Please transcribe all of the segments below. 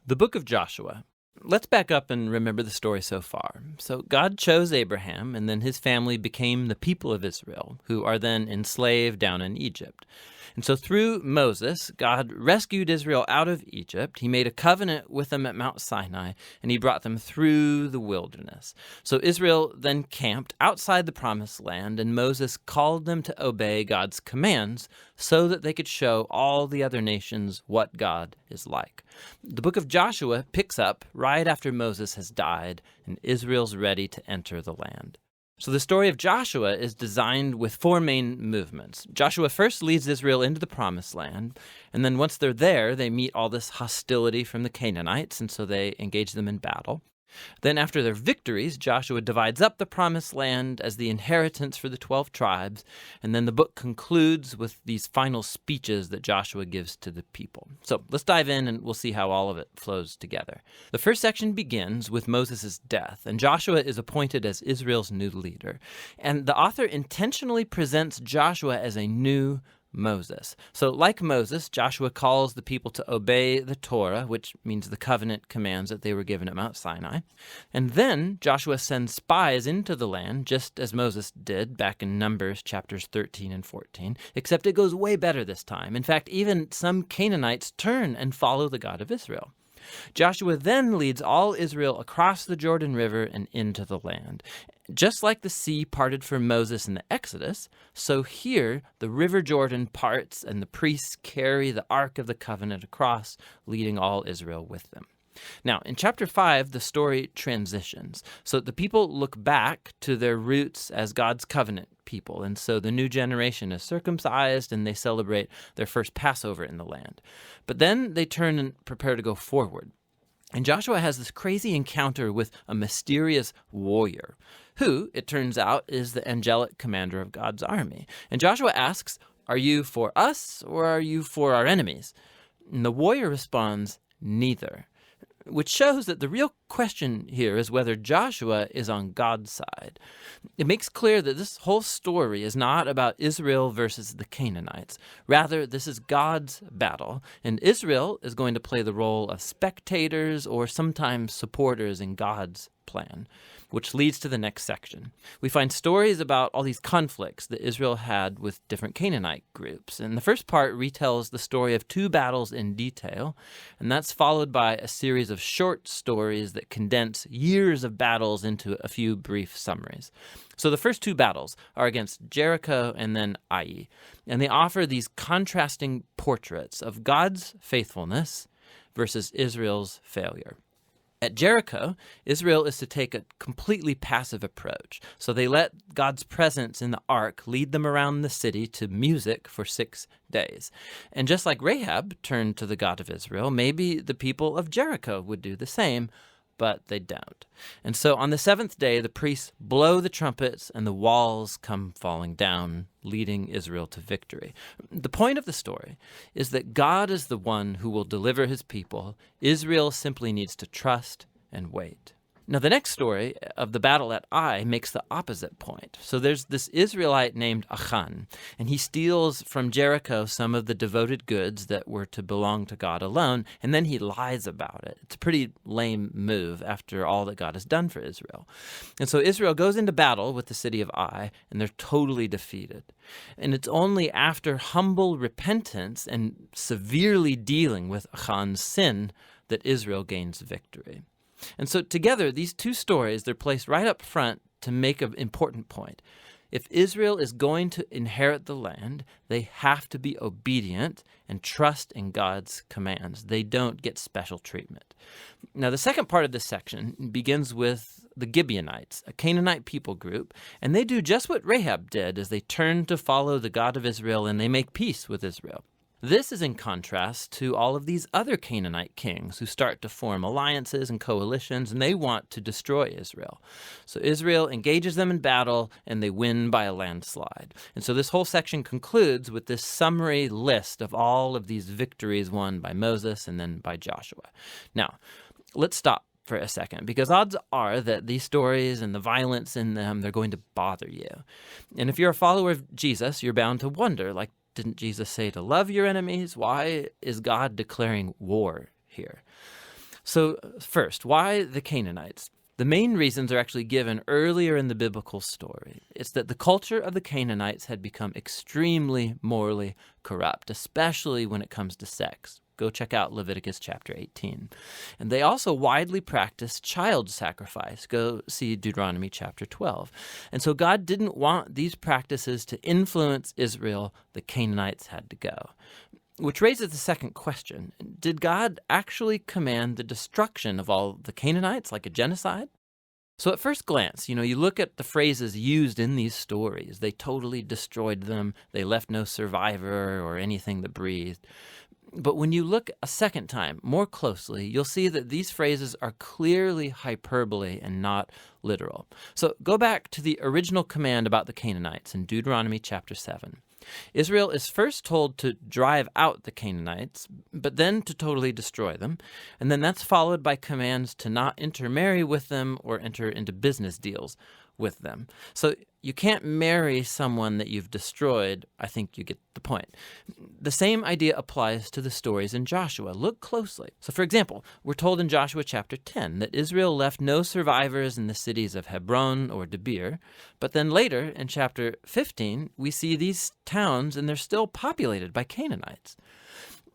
The book of Joshua. Let's back up and remember the story so far. So God chose Abraham, and then his family became the people of Israel, who are then enslaved down in Egypt. And so through Moses, God rescued Israel out of Egypt. He made a covenant with them at Mount Sinai, and he brought them through the wilderness. So Israel then camped outside the promised land, and Moses called them to obey God's commands so that they could show all the other nations what God is like. The book of Joshua picks up right after Moses has died, and Israel's ready to enter the land. So the story of Joshua is designed with four main movements. Joshua first leads Israel into the promised land, and then once they're there, they meet all this hostility from the Canaanites, and so they engage them in battle. Then after their victories, Joshua divides up the promised land as the inheritance for the 12 tribes, and then the book concludes with these final speeches that Joshua gives to the people. So let's dive in and we'll see how all of it flows together. The first section begins with Moses' death, and Joshua is appointed as Israel's new leader. And the author intentionally presents Joshua as a new Moses. So like Moses, Joshua calls the people to obey the Torah, which means the covenant commands that they were given at Mount Sinai. And then Joshua sends spies into the land, just as Moses did back in Numbers chapters 13 and 14, except it goes way better this time. In fact, even some Canaanites turn and follow the God of Israel. Joshua then leads all Israel across the Jordan River and into the land. Just like the sea parted for Moses in the Exodus, so here the river Jordan parts and the priests carry the Ark of the Covenant across, leading all Israel with them. Now, in chapter 5, the story transitions. So the people look back to their roots as God's covenant people, and so the new generation is circumcised and they celebrate their first Passover in the land. But then they turn and prepare to go forward. And Joshua has this crazy encounter with a mysterious warrior, who, it turns out, is the angelic commander of God's army. And Joshua asks, "Are you for us or are you for our enemies?" And the warrior responds, "Neither," which shows that the real question here is whether Joshua is on God's side. It makes clear that this whole story is not about Israel versus the Canaanites. Rather, this is God's battle, and Israel is going to play the role of spectators or sometimes supporters in God's plan, which leads to the next section. We find stories about all these conflicts that Israel had with different Canaanite groups. And the first part retells the story of two battles in detail, and that's followed by a series of short stories that condense years of battles into a few brief summaries. So the first two battles are against Jericho and then Ai, and they offer these contrasting portraits of God's faithfulness versus Israel's failure. At Jericho, Israel is to take a completely passive approach. So they let God's presence in the ark lead them around the city to music for 6 days. And just like Rahab turned to the God of Israel, maybe the people of Jericho would do the same, but they don't. And so on the seventh day, the priests blow the trumpets and the walls come falling down, leading Israel to victory. The point of the story is that God is the one who will deliver his people. Israel simply needs to trust and wait. Now, the next story of the battle at Ai makes the opposite point. So there's this Israelite named Achan, and he steals from Jericho some of the devoted goods that were to belong to God alone, and then he lies about it. It's a pretty lame move after all that God has done for Israel. And so Israel goes into battle with the city of Ai, and they're totally defeated. And it's only after humble repentance and severely dealing with Achan's sin that Israel gains victory. And so together, these two stories, they're placed right up front to make an important point. If Israel is going to inherit the land, they have to be obedient and trust in God's commands. They don't get special treatment. Now, the second part of this section begins with the Gibeonites, a Canaanite people group, and they do just what Rahab did as they turn to follow the God of Israel and they make peace with Israel. This is in contrast to all of these other Canaanite kings who start to form alliances and coalitions, and they want to destroy Israel. So Israel engages them in battle, and they win by a landslide. And so this whole section concludes with this summary list of all of these victories won by Moses and then by Joshua. Now, let's stop for a second, because odds are that these stories and the violence in them, they're going to bother you. And if you're a follower of Jesus, you're bound to wonder, like, didn't Jesus say to love your enemies? Why is God declaring war here? So first, why the Canaanites? The main reasons are actually given earlier in the biblical story. It's that the culture of the Canaanites had become extremely morally corrupt, especially when it comes to sex. Go check out Leviticus chapter 18. And they also widely practiced child sacrifice. Go see Deuteronomy chapter 12. And so God didn't want these practices to influence Israel. The Canaanites had to go. Which raises the second question. Did God actually command the destruction of all the Canaanites, like a genocide? So at first glance, you look at the phrases used in these stories. They totally destroyed them. They left no survivor or anything that breathed. But when you look a second time more closely, you'll see that these phrases are clearly hyperbole and not literal. So go back to the original command about the Canaanites in Deuteronomy chapter 7. Israel is first told to drive out the Canaanites, but then to totally destroy them. And then that's followed by commands to not intermarry with them or enter into business deals with them. So you can't marry someone that you've destroyed. I think you get the point. The same idea applies to the stories in Joshua. Look closely. So for example, we're told in Joshua chapter 10 that Israel left no survivors in the cities of Hebron or Debir. But then later in chapter 15, we see these towns and they're still populated by Canaanites.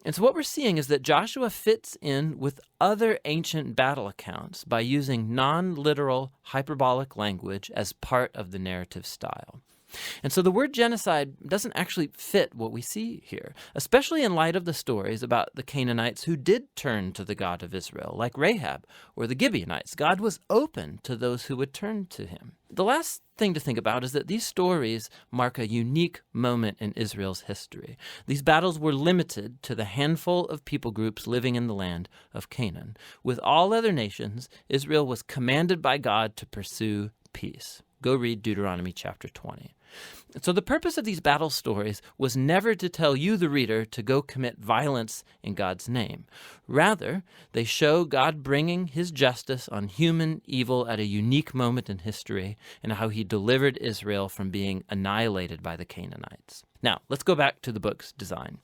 And so what we're seeing is that Joshua fits in with other ancient battle accounts by using non-literal hyperbolic language as part of the narrative style. And so the word genocide doesn't actually fit what we see here, especially in light of the stories about the Canaanites who did turn to the God of Israel, like Rahab or the Gibeonites. God was open to those who would turn to him. The last thing to think about is that these stories mark a unique moment in Israel's history. These battles were limited to the handful of people groups living in the land of Canaan. With all other nations, Israel was commanded by God to pursue peace. Go read Deuteronomy chapter 20. So the purpose of these battle stories was never to tell you, the reader, to go commit violence in God's name. Rather, they show God bringing his justice on human evil at a unique moment in history and how he delivered Israel from being annihilated by the Canaanites. Now, let's go back to the book's design.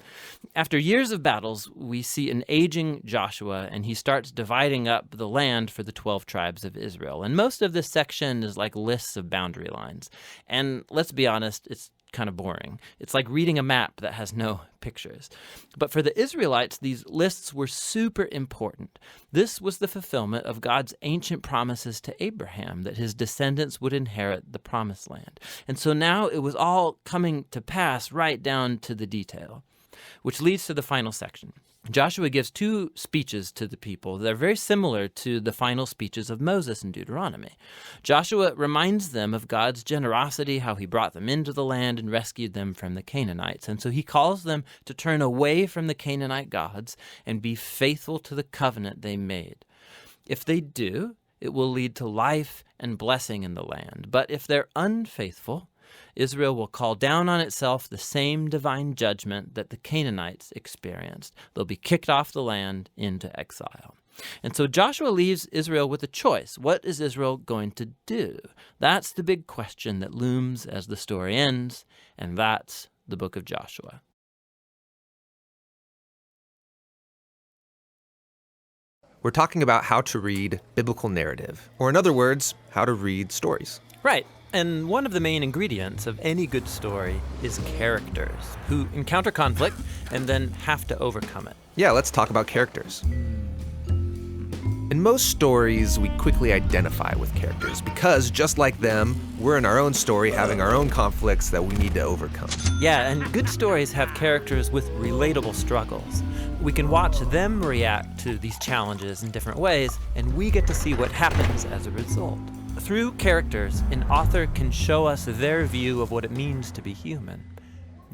After years of battles, we see an aging Joshua, and he starts dividing up the land for the 12 tribes of Israel. And most of this section is like lists of boundary lines. And let's be honest, it's kind of boring. It's like reading a map that has no pictures. But for the Israelites, these lists were super important. This was the fulfillment of God's ancient promises to Abraham that his descendants would inherit the promised land. And so now it was all coming to pass right down to the detail, which leads to the final section. Joshua gives two speeches to the people that are very similar to the final speeches of Moses in Deuteronomy. Joshua reminds them of God's generosity, how he brought them into the land and rescued them from the Canaanites. And so he calls them to turn away from the Canaanite gods and be faithful to the covenant they made. If they do, it will lead to life and blessing in the land. But if they're unfaithful, Israel will call down on itself the same divine judgment that the Canaanites experienced. They'll be kicked off the land into exile. And so Joshua leaves Israel with a choice. What is Israel going to do? That's the big question that looms as the story ends, and that's the book of Joshua. We're talking about how to read biblical narrative, or in other words, how to read stories. Right. And one of the main ingredients of any good story is characters who encounter conflict and then have to overcome it. Yeah, let's talk about characters. In most stories, we quickly identify with characters because, just like them, we're in our own story having our own conflicts that we need to overcome. Yeah, and good stories have characters with relatable struggles. We can watch them react to these challenges in different ways, and we get to see what happens as a result. Through characters, an author can show us their view of what it means to be human.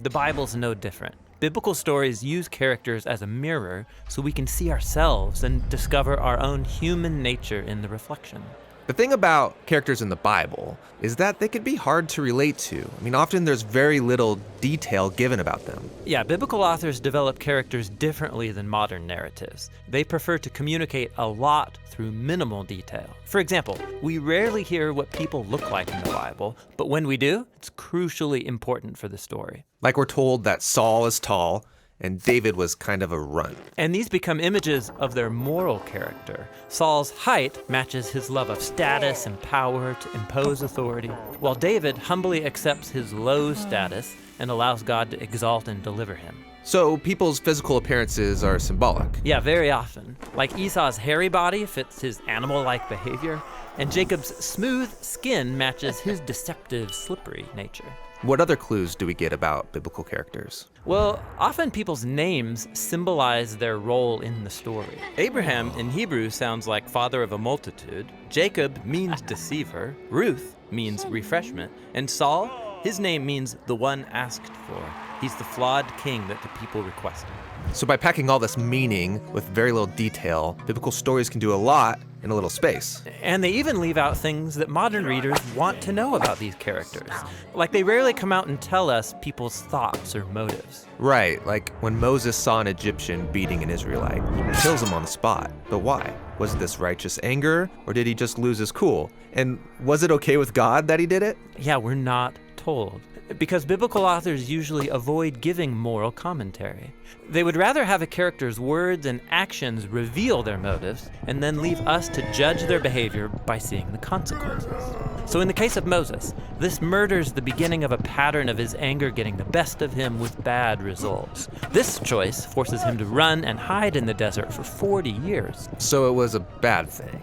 The Bible's no different. Biblical stories use characters as a mirror so we can see ourselves and discover our own human nature in the reflection. The thing about characters in the Bible is that they can be hard to relate to. I mean, often there's very little detail given about them. Yeah, biblical authors develop characters differently than modern narratives. They prefer to communicate a lot through minimal detail. For example, we rarely hear what people look like in the Bible, but when we do, it's crucially important for the story. Like we're told that Saul is tall and David was kind of a runt. And these become images of their moral character. Saul's height matches his love of status and power to impose authority, while David humbly accepts his low status and allows God to exalt and deliver him. So people's physical appearances are symbolic. Yeah, very often. Like Esau's hairy body fits his animal-like behavior, and Jacob's smooth skin matches his deceptive, slippery nature. What other clues do we get about biblical characters? Well, often people's names symbolize their role in the story. Abraham in Hebrew sounds like father of a multitude. Jacob means deceiver. Ruth means refreshment. And Saul, his name means the one asked for. He's the flawed king that the people requested. So by packing all this meaning with very little detail, biblical stories can do a lot in a little space. And they even leave out things that modern readers want to know about these characters. Like they rarely come out and tell us people's thoughts or motives. Right, like when Moses saw an Egyptian beating an Israelite, he kills him on the spot. But why? Was this righteous anger, or did he just lose his cool? And was it okay with God that he did it? Yeah, we're not told. Because biblical authors usually avoid giving moral commentary. They would rather have a character's words and actions reveal their motives and then leave us to judge their behavior by seeing the consequences. So in the case of Moses, this murders the beginning of a pattern of his anger getting the best of him with bad results. This choice forces him to run and hide in the desert for 40 years. So it was a bad thing.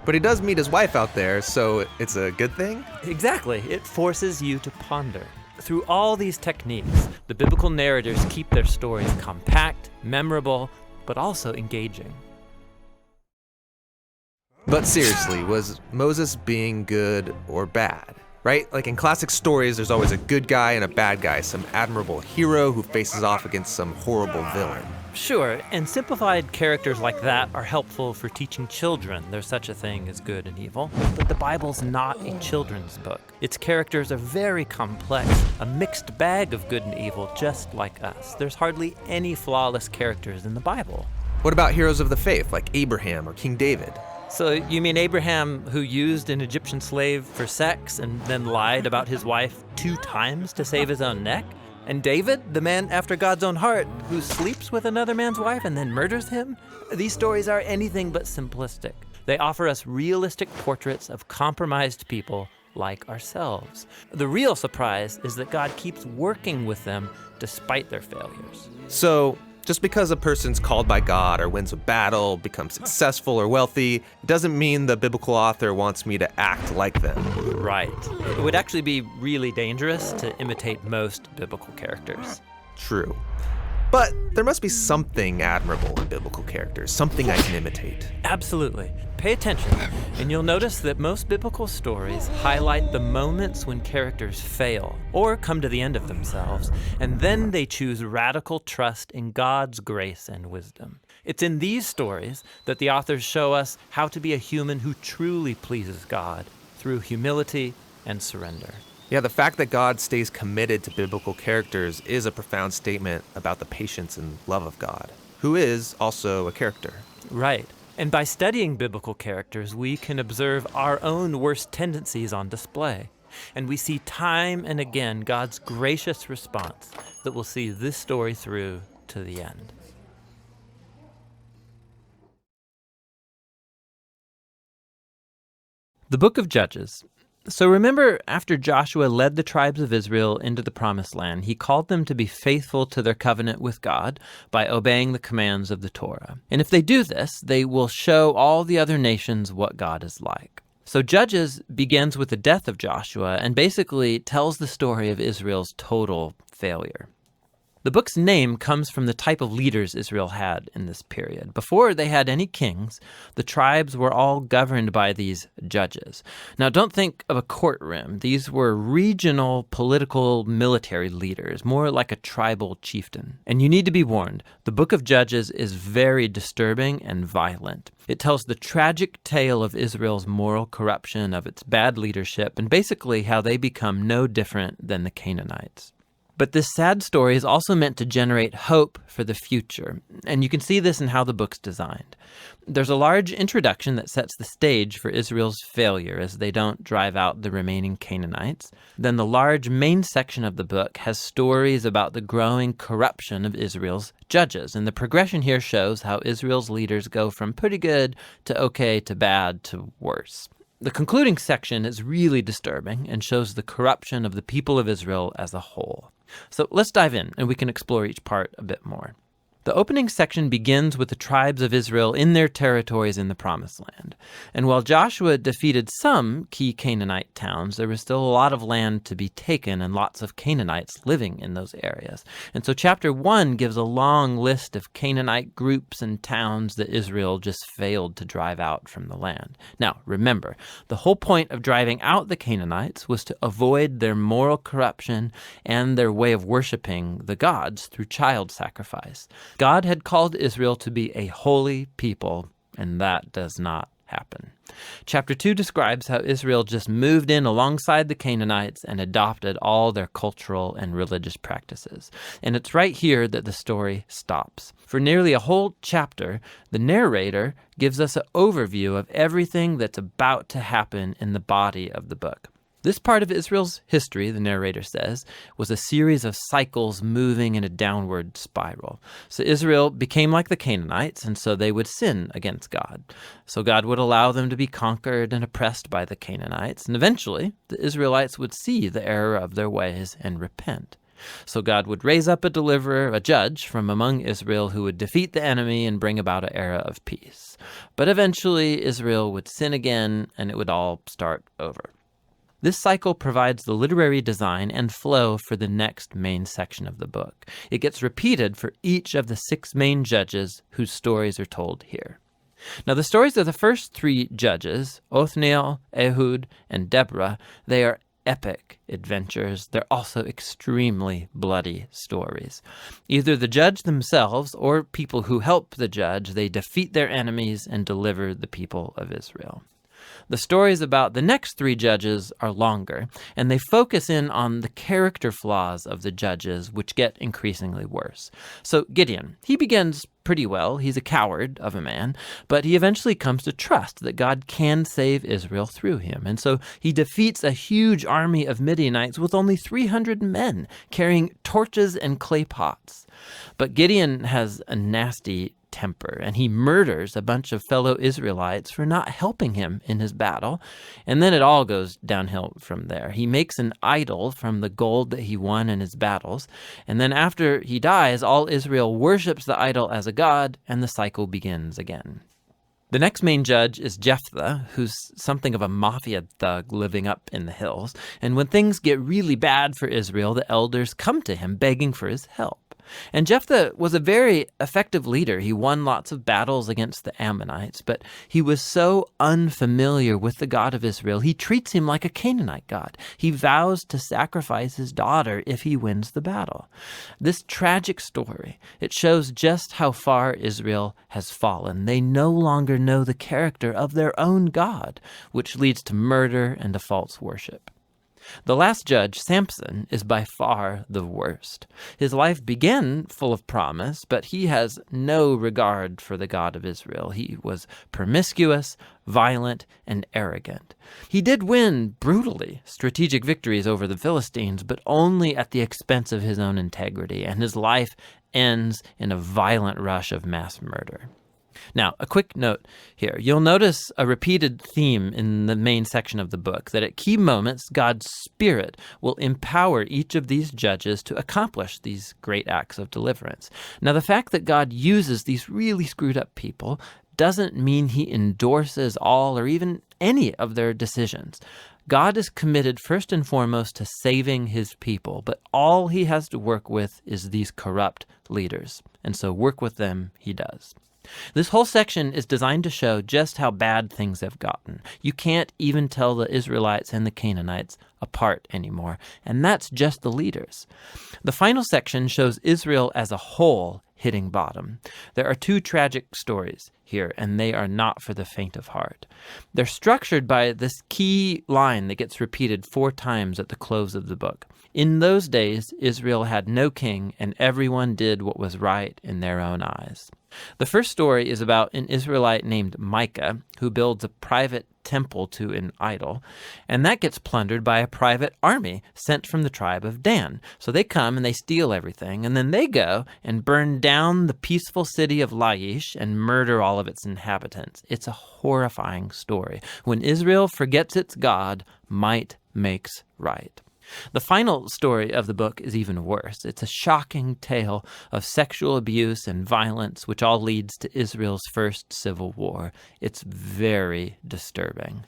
But he does meet his wife out there, so it's a good thing? Exactly. It forces you to ponder. Through all these techniques, the biblical narrators keep their stories compact, memorable, but also engaging. But seriously, was Moses being good or bad? Right? Like in classic stories, there's always a good guy and a bad guy, some admirable hero who faces off against some horrible villain. Sure, and simplified characters like that are helpful for teaching children there's such a thing as good and evil. But the Bible's not a children's book. Its characters are very complex, a mixed bag of good and evil, just like us. There's hardly any flawless characters in the Bible. What about heroes of the faith, like Abraham or King David? So you mean Abraham, who used an Egyptian slave for sex and then lied about his wife 2 times to save his own neck? And David, the man after God's own heart, who sleeps with another man's wife and then murders him? These stories are anything but simplistic. They offer us realistic portraits of compromised people like ourselves. The real surprise is that God keeps working with them despite their failures. So, just because a person's called by God or wins a battle, becomes successful or wealthy, it doesn't mean the biblical author wants me to act like them. Right. It would actually be really dangerous to imitate most biblical characters. True. But there must be something admirable in biblical characters, something I can imitate. Absolutely. Pay attention, and you'll notice that most biblical stories highlight the moments when characters fail or come to the end of themselves, and then they choose radical trust in God's grace and wisdom. It's in these stories that the authors show us how to be a human who truly pleases God through humility and surrender. Yeah, the fact that God stays committed to biblical characters is a profound statement about the patience and love of God, who is also a character. Right. And by studying biblical characters, we can observe our own worst tendencies on display. And we see time and again God's gracious response that will see this story through to the end. The Book of Judges. So remember, after Joshua led the tribes of Israel into the Promised Land, he called them to be faithful to their covenant with God by obeying the commands of the Torah. And if they do this, they will show all the other nations what God is like. So Judges begins with the death of Joshua and basically tells the story of Israel's total failure. The book's name comes from the type of leaders Israel had in this period. Before they had any kings, the tribes were all governed by these judges. Now, don't think of a courtroom. These were regional, political, military leaders, more like a tribal chieftain. And you need to be warned, the book of Judges is very disturbing and violent. It tells the tragic tale of Israel's moral corruption, of its bad leadership, and basically how they become no different than the Canaanites. But this sad story is also meant to generate hope for the future, and you can see this in how the book's designed. There's a large introduction that sets the stage for Israel's failure as they don't drive out the remaining Canaanites. Then the large main section of the book has stories about the growing corruption of Israel's judges, and the progression here shows how Israel's leaders go from pretty good to okay to bad to worse. The concluding section is really disturbing and shows the corruption of the people of Israel as a whole. So let's dive in and we can explore each part a bit more. The opening section begins with the tribes of Israel in their territories in the Promised Land. And while Joshua defeated some key Canaanite towns, there was still a lot of land to be taken and lots of Canaanites living in those areas. And so chapter 1 gives a long list of Canaanite groups and towns that Israel just failed to drive out from the land. Now, remember, the whole point of driving out the Canaanites was to avoid their moral corruption and their way of worshiping the gods through child sacrifice. God had called Israel to be a holy people, and that does not happen. Chapter 2 describes how Israel just moved in alongside the Canaanites and adopted all their cultural and religious practices. And it's right here that the story stops. For nearly a whole chapter, the narrator gives us an overview of everything that's about to happen in the body of the book. This part of Israel's history, the narrator says, was a series of cycles moving in a downward spiral. So Israel became like the Canaanites, and so they would sin against God. So God would allow them to be conquered and oppressed by the Canaanites, and eventually the Israelites would see the error of their ways and repent. So God would raise up a deliverer, a judge from among Israel who would defeat the enemy and bring about an era of peace. But eventually Israel would sin again, and it would all start over. This cycle provides the literary design and flow for the next main section of the book. It gets repeated for each of the 6 main judges whose stories are told here. Now, the stories of the first 3 judges, Othniel, Ehud, and Deborah, they are epic adventures. They're also extremely bloody stories. Either the judge themselves or people who help the judge, they defeat their enemies and deliver the people of Israel. The stories about the next 3 judges are longer, and they focus in on the character flaws of the judges, which get increasingly worse. So Gideon, he begins pretty well. He's a coward of a man, but he eventually comes to trust that God can save Israel through him. And so he defeats a huge army of Midianites with only 300 men carrying torches and clay pots. But Gideon has a nasty temper, and he murders a bunch of fellow Israelites for not helping him in his battle. And then it all goes downhill from there. He makes an idol from the gold that he won in his battles. And then after he dies, all Israel worships the idol as a god, and the cycle begins again. The next main judge is Jephthah, who's something of a mafia thug living up in the hills. And when things get really bad for Israel, the elders come to him begging for his help. And Jephthah was a very effective leader. He won lots of battles against the Ammonites, but he was so unfamiliar with the God of Israel, he treats him like a Canaanite god. He vows to sacrifice his daughter if he wins the battle. This tragic story, it shows just how far Israel has fallen. They no longer know the character of their own God, which leads to murder and to false worship. The last judge, Samson, is by far the worst. His life began full of promise, but he has no regard for the God of Israel. He was promiscuous, violent, and arrogant. He did win brutally strategic victories over the Philistines, but only at the expense of his own integrity, and his life ends in a violent rush of mass murder. Now, a quick note here. You'll notice a repeated theme in the main section of the book, that at key moments, God's Spirit will empower each of these judges to accomplish these great acts of deliverance. Now, the fact that God uses these really screwed up people doesn't mean he endorses all or even any of their decisions. God is committed first and foremost to saving his people, but all he has to work with is these corrupt leaders. And so work with them he does. This whole section is designed to show just how bad things have gotten. You can't even tell the Israelites and the Canaanites apart anymore, and that's just the leaders. The final section shows Israel as a whole hitting bottom. There are two tragic stories here, and they are not for the faint of heart. They're structured by this key line that gets repeated 4 times at the close of the book. In those days, Israel had no king, and everyone did what was right in their own eyes. The first story is about an Israelite named Micah who builds a private temple to an idol, and that gets plundered by a private army sent from the tribe of Dan. So they come and they steal everything, and then they go and burn down the peaceful city of Laish and murder all of its inhabitants. It's a horrifying story. When Israel forgets its God, might makes right. The final story of the book is even worse. It's a shocking tale of sexual abuse and violence, which all leads to Israel's first civil war. It's very disturbing.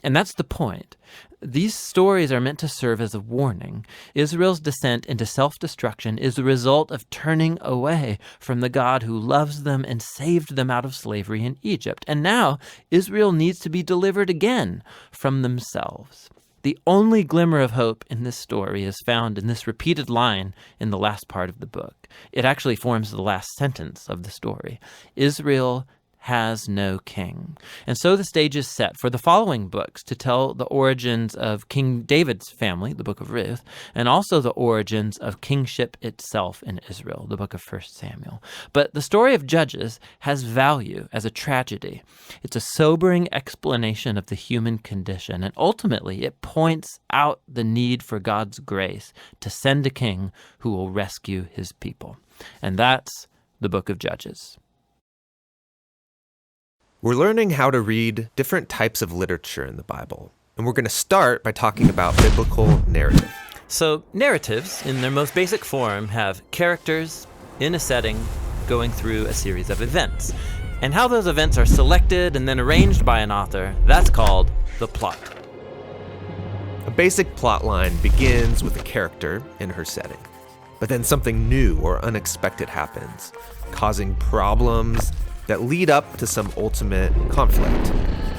And that's the point. These stories are meant to serve as a warning. Israel's descent into self-destruction is the result of turning away from the God who loves them and saved them out of slavery in Egypt. And now Israel needs to be delivered again from themselves. The only glimmer of hope in this story is found in this repeated line in the last part of the book. It actually forms the last sentence of the story. Israel has no king. And so the stage is set for the following books to tell the origins of King David's family, the book of Ruth, and also the origins of kingship itself in Israel, the book of 1 Samuel. But the story of Judges has value as a tragedy. It's a sobering explanation of the human condition, and ultimately it points out the need for God's grace to send a king who will rescue his people. And that's the book of Judges. We're learning how to read different types of literature in the Bible, and we're going to start by talking about biblical narrative. So narratives, in their most basic form, have characters in a setting going through a series of events. And how those events are selected and then arranged by an author, that's called the plot. A basic plot line begins with a character in her setting, but then something new or unexpected happens, causing problems that lead up to some ultimate conflict,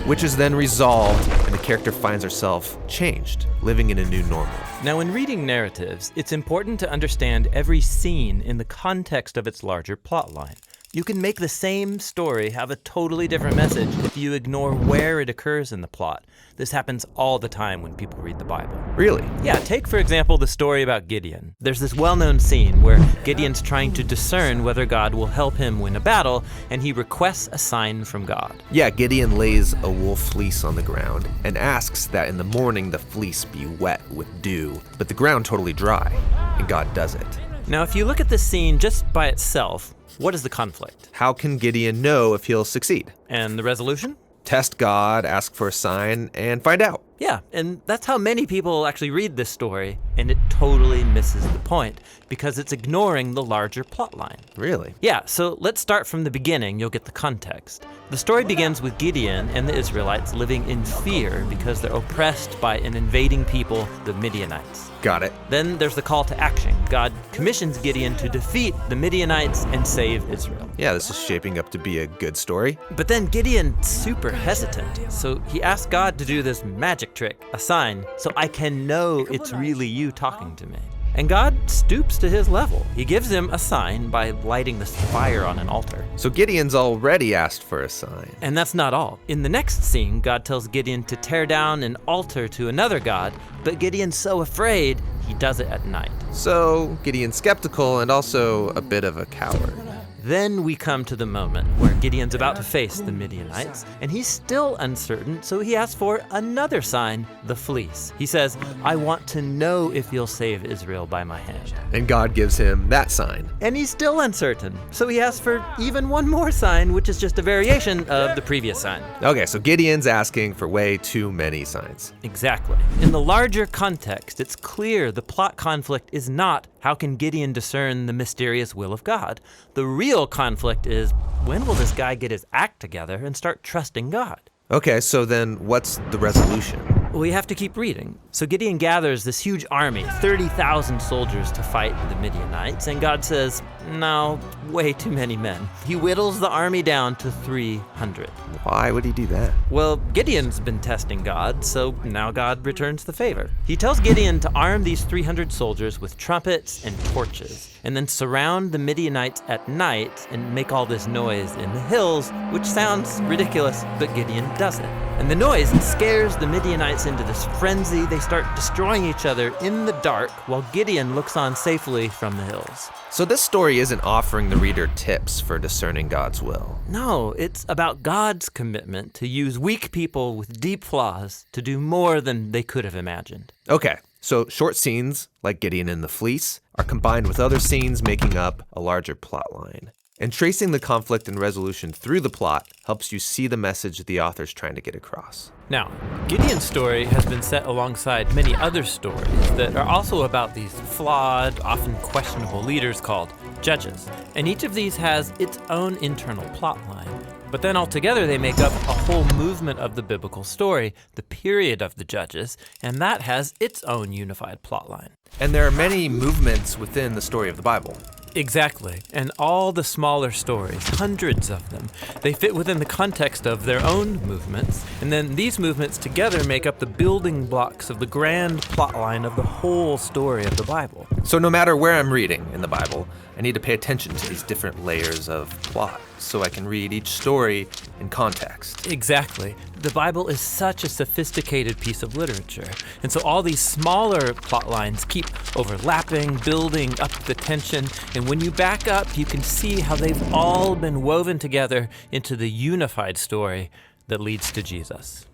which is then resolved and the character finds herself changed, living in a new normal. Now, in reading narratives, it's important to understand every scene in the context of its larger plot line. You can make the same story have a totally different message if you ignore where it occurs in the plot. This happens all the time when people read the Bible. Really? Yeah, take for example the story about Gideon. There's this well-known scene where Gideon's trying to discern whether God will help him win a battle, and he requests a sign from God. Yeah, Gideon lays a wool fleece on the ground and asks that in the morning the fleece be wet with dew, but the ground totally dry, and God does it. Now, if you look at this scene just by itself, what is the conflict? How can Gideon know if he'll succeed? And the resolution? Test God, ask for a sign, and find out. Yeah, and that's how many people actually read this story, and it totally misses the point because it's ignoring the larger plot line. Really? Yeah, so let's start from the beginning. You'll get the context. The story begins with Gideon and the Israelites living in fear because they're oppressed by an invading people, the Midianites. Got it. Then there's the call to action. God commissions Gideon to defeat the Midianites and save Israel. Yeah, this is shaping up to be a good story. But then Gideon's super hesitant, so he asks God to do this magic trick, a sign, so I can know it's really you talking to me. And God stoops to his level. He gives him a sign by lighting this fire on an altar. So Gideon's already asked for a sign. And that's not all. In the next scene, God tells Gideon to tear down an altar to another god, but Gideon's so afraid, he does it at night. So Gideon's skeptical and also a bit of a coward. Then we come to the moment where Gideon's about to face the Midianites, and he's still uncertain, so he asks for another sign, the fleece. He says, I want to know if you'll save Israel by my hand. And God gives him that sign. And he's still uncertain, so he asks for even one more sign, which is just a variation of the previous sign. Okay, so Gideon's asking for way too many signs. Exactly. In the larger context, it's clear the plot conflict is not how can Gideon discern the mysterious will of God. The real conflict is, when will this guy get his act together and start trusting God? Okay, so then what's the resolution? We have to keep reading. So Gideon gathers this huge army, 30,000 soldiers to fight the Midianites, and God says, No, way too many men. He whittles the army down to 300. Why would he do that? Well, Gideon's been testing God, so now God returns the favor. He tells Gideon to arm these 300 soldiers with trumpets and torches, and then surround the Midianites at night and make all this noise in the hills, which sounds ridiculous, but Gideon does it. And the noise scares the Midianites into this frenzy. They start destroying each other in the dark while Gideon looks on safely from the hills. So this story isn't offering the reader tips for discerning God's will. No, it's about God's commitment to use weak people with deep flaws to do more than they could have imagined. Okay, so short scenes, like Gideon and the fleece, are combined with other scenes making up a larger plot line. And tracing the conflict and resolution through the plot helps you see the message the author's trying to get across. Now, Gideon's story has been set alongside many other stories that are also about these flawed, often questionable leaders called judges. And each of these has its own internal plot line. But then altogether they make up a whole movement of the biblical story, the period of the judges, and that has its own unified plot line. And there are many movements within the story of the Bible. Exactly. And all the smaller stories, hundreds of them, they fit within the context of their own movements. And then these movements together make up the building blocks of the grand plotline of the whole story of the Bible. So no matter where I'm reading in the Bible, I need to pay attention to these different layers of plot so I can read each story in context. Exactly. The Bible is such a sophisticated piece of literature. And so all these smaller plot lines keep overlapping, building up the tension. And when you back up, you can see how they've all been woven together into the unified story that leads to Jesus.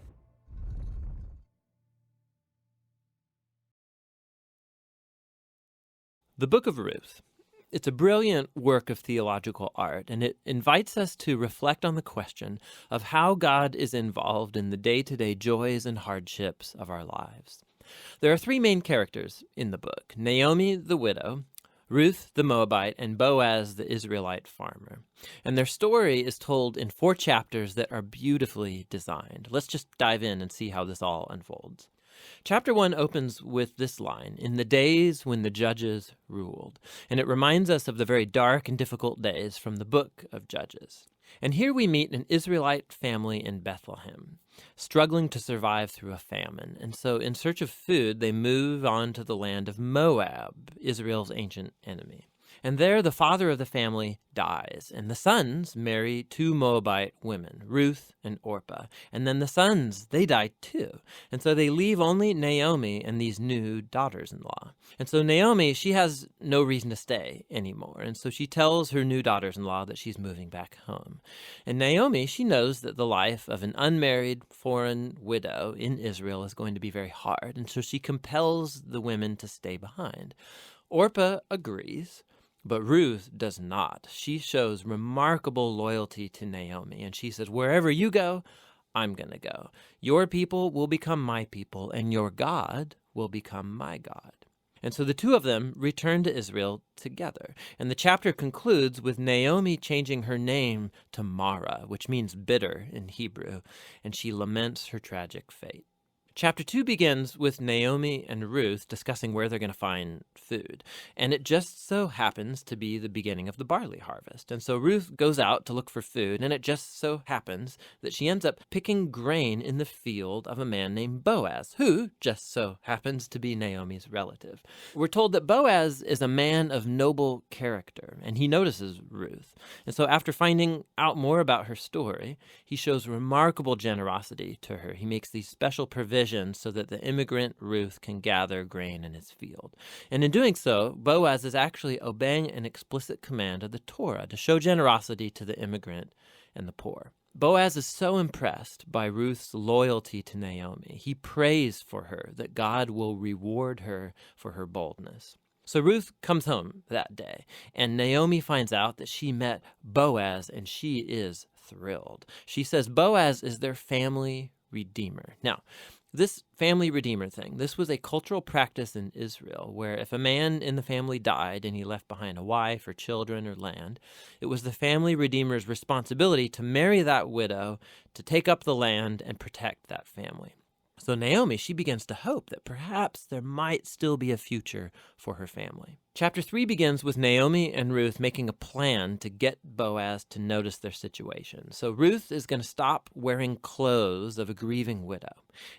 The Book of Ruth. It's a brilliant work of theological art, and it invites us to reflect on the question of how God is involved in the day-to-day joys and hardships of our lives. There are three main characters in the book: Naomi, the widow, Ruth, the Moabite, and Boaz, the Israelite farmer. And their story is told in 4 chapters that are beautifully designed. Let's just dive in and see how this all unfolds. Chapter 1 opens with this line, "In the days when the judges ruled." And it reminds us of the very dark and difficult days from the book of Judges. And here we meet an Israelite family in Bethlehem, struggling to survive through a famine. And so in search of food, they move on to the land of Moab, Israel's ancient enemy. And there the father of the family dies, and the sons marry 2 Moabite women, Ruth and Orpah. And then the sons, they die too. And so they leave only Naomi and these new daughters-in-law. And so Naomi, she has no reason to stay anymore. And so she tells her new daughters-in-law that she's moving back home. And Naomi, she knows that the life of an unmarried foreign widow in Israel is going to be very hard. And so she compels the women to stay behind. Orpah agrees, but Ruth does not. She shows remarkable loyalty to Naomi, and she says, "Wherever you go, I'm going to go. Your people will become my people, and your God will become my God." And so the two of them return to Israel together. And the chapter concludes with Naomi changing her name to Mara, which means bitter in Hebrew, and she laments her tragic fate. Chapter 2 begins with Naomi and Ruth discussing where they're going to find food. And it just so happens to be the beginning of the barley harvest. And so Ruth goes out to look for food, and it just so happens that she ends up picking grain in the field of a man named Boaz, who just so happens to be Naomi's relative. We're told that Boaz is a man of noble character, and he notices Ruth. And so after finding out more about her story, he shows remarkable generosity to her. He makes these special provisions so that the immigrant Ruth can gather grain in his field. And in doing so, Boaz is actually obeying an explicit command of the Torah to show generosity to the immigrant and the poor. Boaz is so impressed by Ruth's loyalty to Naomi. He prays for her that God will reward her for her boldness. So Ruth comes home that day, and Naomi finds out that she met Boaz, and she is thrilled. She says Boaz is their family redeemer. Now, this family redeemer thing, this was a cultural practice in Israel where if a man in the family died and he left behind a wife or children or land, it was the family redeemer's responsibility to marry that widow, to take up the land and protect that family. So Naomi, she begins to hope that perhaps there might still be a future for her family. Chapter 3 begins with Naomi and Ruth making a plan to get Boaz to notice their situation. So Ruth is going to stop wearing clothes of a grieving widow,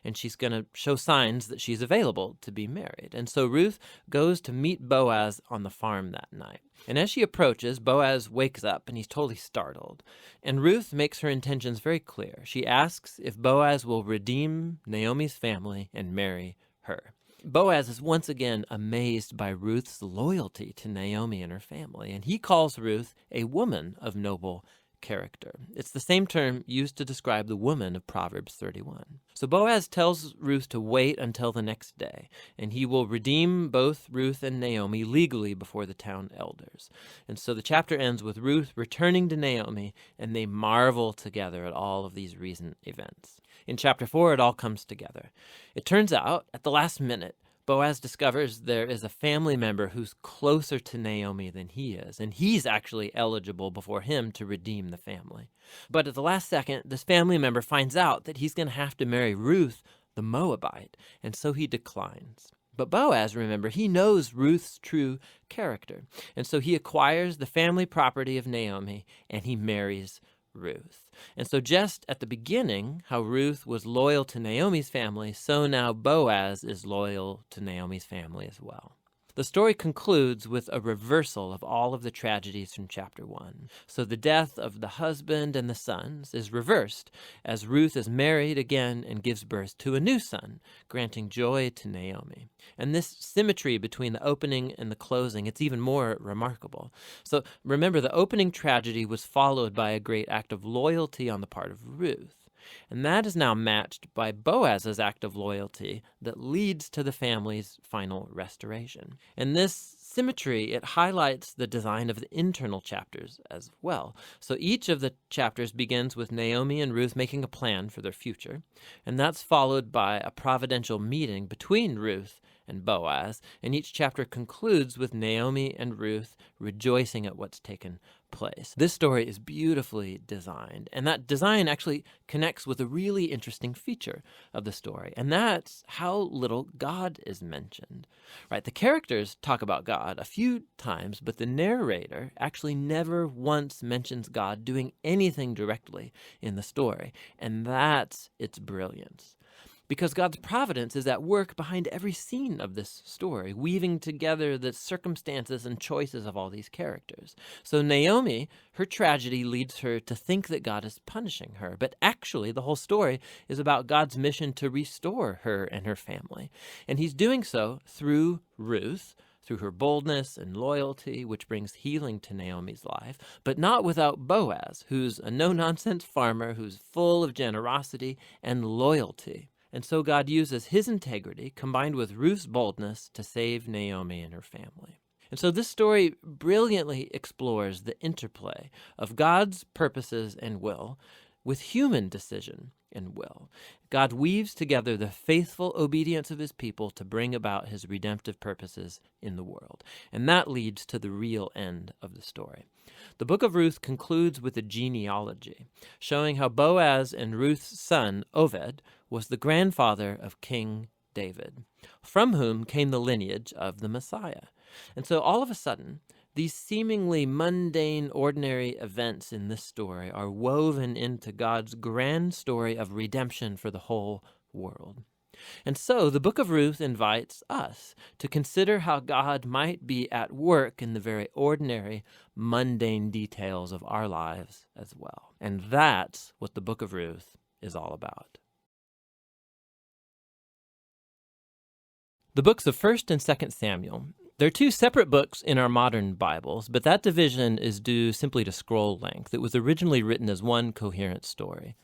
and she's going to show signs that she's available to be married. And so Ruth goes to meet Boaz on the farm that night. And as she approaches, Boaz wakes up and he's totally startled. And Ruth makes her intentions very clear. She asks if Boaz will redeem Naomi's family and marry her. Boaz is once again amazed by Ruth's loyalty to Naomi and her family, and he calls Ruth a woman of noble character. It's the same term used to describe the woman of Proverbs 31. So Boaz tells Ruth to wait until the next day, and he will redeem both Ruth and Naomi legally before the town elders. And so the chapter ends with Ruth returning to Naomi, and they marvel together at all of these recent events. In chapter 4, it all comes together. It turns out, at the last minute, Boaz discovers there is a family member who's closer to Naomi than he is, and he's actually eligible before him to redeem the family. But at the last second, this family member finds out that he's going to have to marry Ruth, the Moabite, and so he declines. But Boaz, remember, he knows Ruth's true character, and so he acquires the family property of Naomi, and he marries Ruth. And so just at the beginning, how Ruth was loyal to Naomi's family, so now Boaz is loyal to Naomi's family as well. The story concludes with a reversal of all of the tragedies from chapter 1. So the death of the husband and the sons is reversed as Ruth is married again and gives birth to a new son, granting joy to Naomi. And this symmetry between the opening and the closing, it's even more remarkable. So remember, the opening tragedy was followed by a great act of loyalty on the part of Ruth. And that is now matched by Boaz's act of loyalty that leads to the family's final restoration. And this symmetry, it highlights the design of the internal chapters as well. So each of the chapters begins with Naomi and Ruth making a plan for their future, and that's followed by a providential meeting between Ruth and Boaz, and each chapter concludes with Naomi and Ruth rejoicing at what's taken place. This story is beautifully designed, and that design actually connects with a really interesting feature of the story, and that's how little God is mentioned. Right? The characters talk about God a few times, but the narrator actually never once mentions God doing anything directly in the story, and that's its brilliance. Because God's providence is at work behind every scene of this story, weaving together the circumstances and choices of all these characters. So Naomi, her tragedy leads her to think that God is punishing her, but actually the whole story is about God's mission to restore her and her family. And he's doing so through Ruth, through her boldness and loyalty, which brings healing to Naomi's life, but not without Boaz, who's a no-nonsense farmer who's full of generosity and loyalty. And so God uses his integrity combined with Ruth's boldness to save Naomi and her family. And so this story brilliantly explores the interplay of God's purposes and will with human decision and will. God weaves together the faithful obedience of his people to bring about his redemptive purposes in the world. And that leads to the real end of the story. The book of Ruth concludes with a genealogy, showing how Boaz and Ruth's son, Oved, was the grandfather of King David, from whom came the lineage of the Messiah. And so all of a sudden, these seemingly mundane, ordinary events in this story are woven into God's grand story of redemption for the whole world. And so the book of Ruth invites us to consider how God might be at work in the very ordinary, mundane details of our lives as well. And that's what the book of Ruth is all about. The books of 1st and 2nd Samuel, they're two separate books in our modern Bibles, but that division is due simply to scroll length. It was originally written as one coherent story.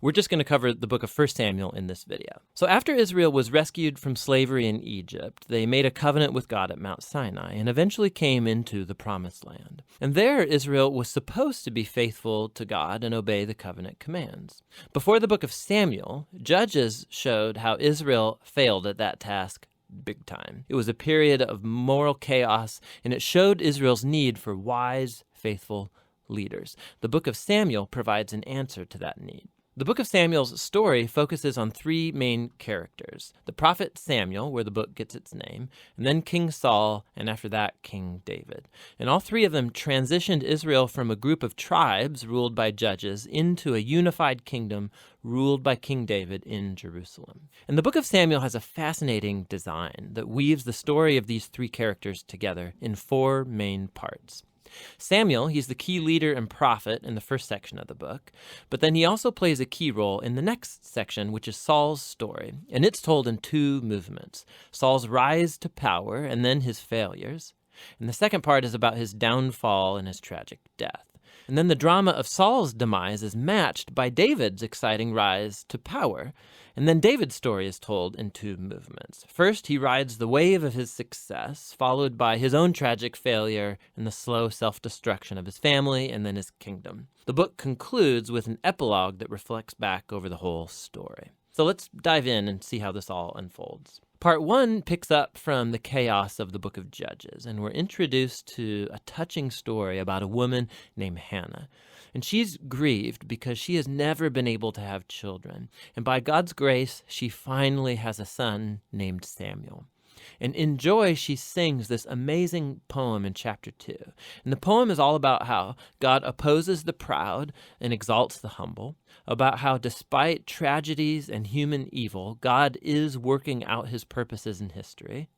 We're just going to cover the book of 1 Samuel in this video. So after Israel was rescued from slavery in Egypt, they made a covenant with God at Mount Sinai and eventually came into the Promised Land. And there, Israel was supposed to be faithful to God and obey the covenant commands. Before the book of Samuel, Judges showed how Israel failed at that task big time. It was a period of moral chaos, and it showed Israel's need for wise, faithful leaders. The book of Samuel provides an answer to that need. The book of Samuel's story focuses on three main characters: the prophet Samuel, where the book gets its name, and then King Saul, and after that, King David. And all three of them transitioned Israel from a group of tribes ruled by judges into a unified kingdom ruled by King David in Jerusalem. And the book of Samuel has a fascinating design that weaves the story of these three characters together in four main parts. Samuel, he's the key leader and prophet in the first section of the book, but then he also plays a key role in the next section, which is Saul's story, and it's told in two movements: Saul's rise to power and then his failures. And the second part is about his downfall and his tragic death. And then the drama of Saul's demise is matched by David's exciting rise to power. And then David's story is told in two movements. First, he rides the wave of his success, followed by his own tragic failure and the slow self-destruction of his family and then his kingdom. The book concludes with an epilogue that reflects back over the whole story. So let's dive in and see how this all unfolds. Part 1 picks up from the chaos of the book of Judges, and we're introduced to a touching story about a woman named Hannah. And she's grieved because she has never been able to have children. And by God's grace, she finally has a son named Samuel. And in joy, she sings this amazing poem in chapter 2. And the poem is all about how God opposes the proud and exalts the humble, about how despite tragedies and human evil, God is working out his purposes in history.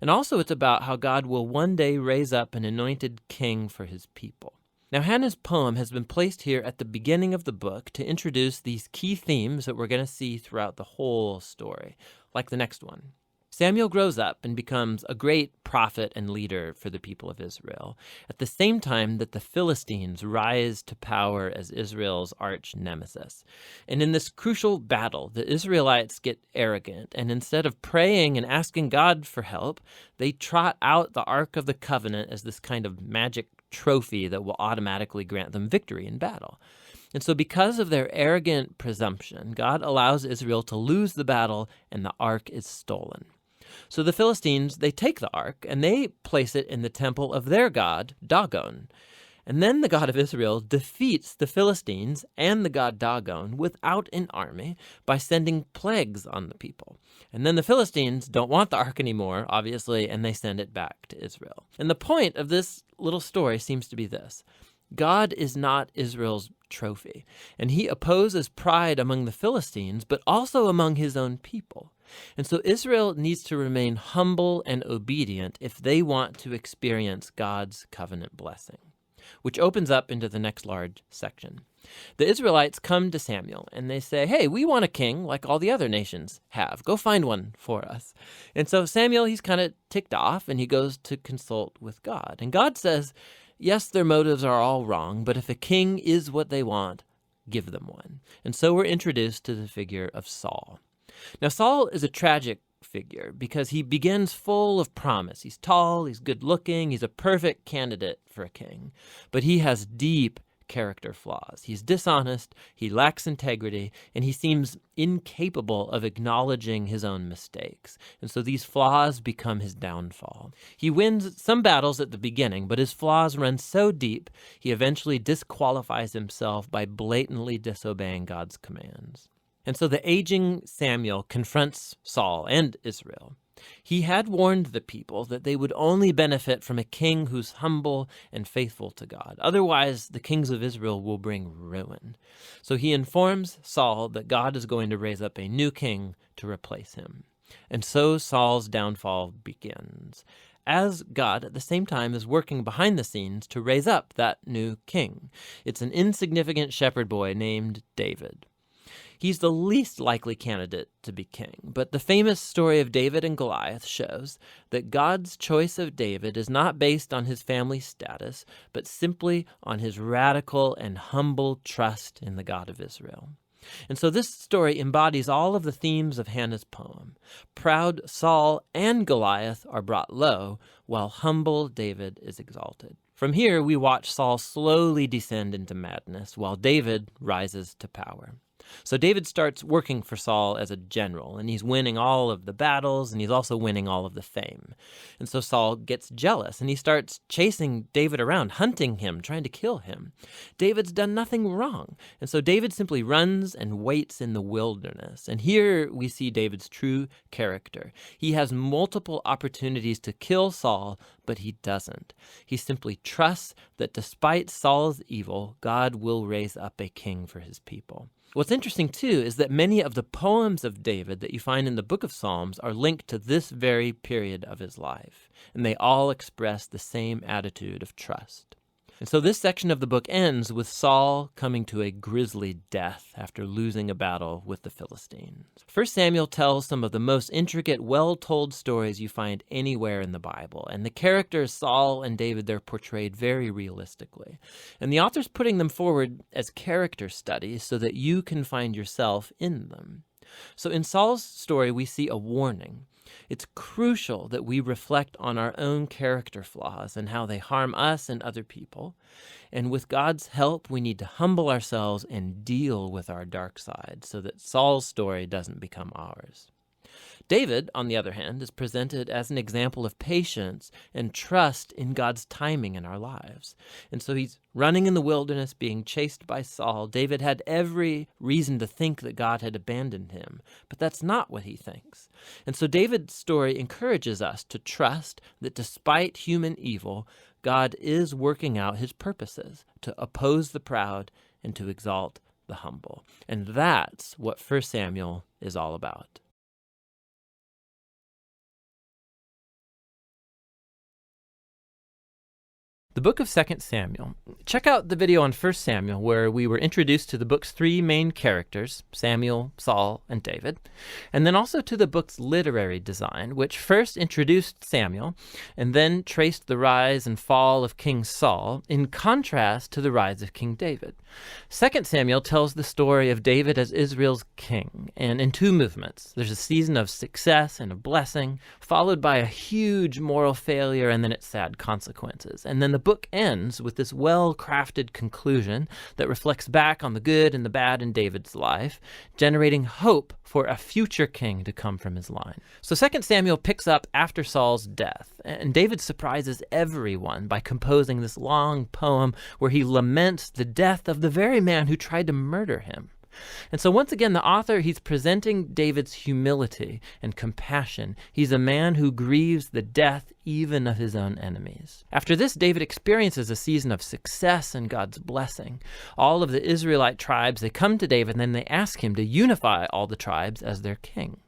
And also it's about how God will one day raise up an anointed king for his people. Now, Hannah's poem has been placed here at the beginning of the book to introduce these key themes that we're going to see throughout the whole story, like the next one. Samuel grows up and becomes a great prophet and leader for the people of Israel, at the same time that the Philistines rise to power as Israel's arch nemesis. And in this crucial battle, the Israelites get arrogant, and instead of praying and asking God for help, they trot out the Ark of the Covenant as this kind of magic trophy that will automatically grant them victory in battle. And so because of their arrogant presumption, God allows Israel to lose the battle, and the Ark is stolen. So the Philistines, they take the ark and they place it in the temple of their god, Dagon. And then the God of Israel defeats the Philistines and the god Dagon without an army by sending plagues on the people. And then the Philistines don't want the ark anymore, obviously, and they send it back to Israel. And the point of this little story seems to be this: God is not Israel's trophy, and he opposes pride among the Philistines, but also among his own people. And so Israel needs to remain humble and obedient if they want to experience God's covenant blessing, which opens up into the next large section. The Israelites come to Samuel and they say, "Hey, we want a king like all the other nations have. Go find one for us." And so Samuel, he's kind of ticked off and he goes to consult with God. And God says, yes, their motives are all wrong, but if a king is what they want, give them one. And so we're introduced to the figure of Saul. Now, Saul is a tragic figure because he begins full of promise. He's tall, he's good looking, he's a perfect candidate for a king, but he has deep character flaws. He's dishonest, he lacks integrity, and he seems incapable of acknowledging his own mistakes. And so these flaws become his downfall. He wins some battles at the beginning, but his flaws run so deep, he eventually disqualifies himself by blatantly disobeying God's commands. And so the aging Samuel confronts Saul and Israel. He had warned the people that they would only benefit from a king who's humble and faithful to God. Otherwise, the kings of Israel will bring ruin. So he informs Saul that God is going to raise up a new king to replace him. And so Saul's downfall begins, as God at the same time is working behind the scenes to raise up that new king. It's an insignificant shepherd boy named David. He's the least likely candidate to be king, but the famous story of David and Goliath shows that God's choice of David is not based on his family status, but simply on his radical and humble trust in the God of Israel. And so this story embodies all of the themes of Hannah's poem. Proud Saul and Goliath are brought low, while humble David is exalted. From here, we watch Saul slowly descend into madness, while David rises to power. So David starts working for Saul as a general, and he's winning all of the battles, and he's also winning all of the fame. And so Saul gets jealous, and he starts chasing David around, hunting him, trying to kill him. David's done nothing wrong, and so David simply runs and waits in the wilderness. And here we see David's true character. He has multiple opportunities to kill Saul, but he doesn't. He simply trusts that despite Saul's evil, God will raise up a king for his people. What's interesting, too, is that many of the poems of David that you find in the book of Psalms are linked to this very period of his life, and they all express the same attitude of trust. And so this section of the book ends with Saul coming to a grisly death after losing a battle with the Philistines. 1 Samuel tells some of the most intricate, well-told stories you find anywhere in the Bible, and the characters Saul and David, they're portrayed very realistically. And the author's putting them forward as character studies so that you can find yourself in them. So in Saul's story, we see a warning. It's crucial that we reflect on our own character flaws and how they harm us and other people. And with God's help, we need to humble ourselves and deal with our dark side so that Saul's story doesn't become ours. David, on the other hand, is presented as an example of patience and trust in God's timing in our lives. And so he's running in the wilderness, being chased by Saul. David had every reason to think that God had abandoned him, but that's not what he thinks. And so David's story encourages us to trust that despite human evil, God is working out his purposes to oppose the proud and to exalt the humble. And that's what 1 Samuel is all about. The book of 2 Samuel. Check out the video on 1 Samuel where we were introduced to the book's three main characters, Samuel, Saul, and David, and then also to the book's literary design, which first introduced Samuel and then traced the rise and fall of King Saul in contrast to the rise of King David. 2 Samuel tells the story of David as Israel's king, and in two movements. There's a season of success and of blessing, followed by a huge moral failure and then its sad consequences. And then the book ends with this well-crafted conclusion that reflects back on the good and the bad in David's life, generating hope for a future king to come from his line. So 2 Samuel picks up after Saul's death, and David surprises everyone by composing this long poem where he laments the death of the very man who tried to murder him. And so once again, the author, he's presenting David's humility and compassion. He's a man who grieves the death even of his own enemies. After this, David experiences a season of success and God's blessing. All of the Israelite tribes, they come to David and then they ask him to unify all the tribes as their king.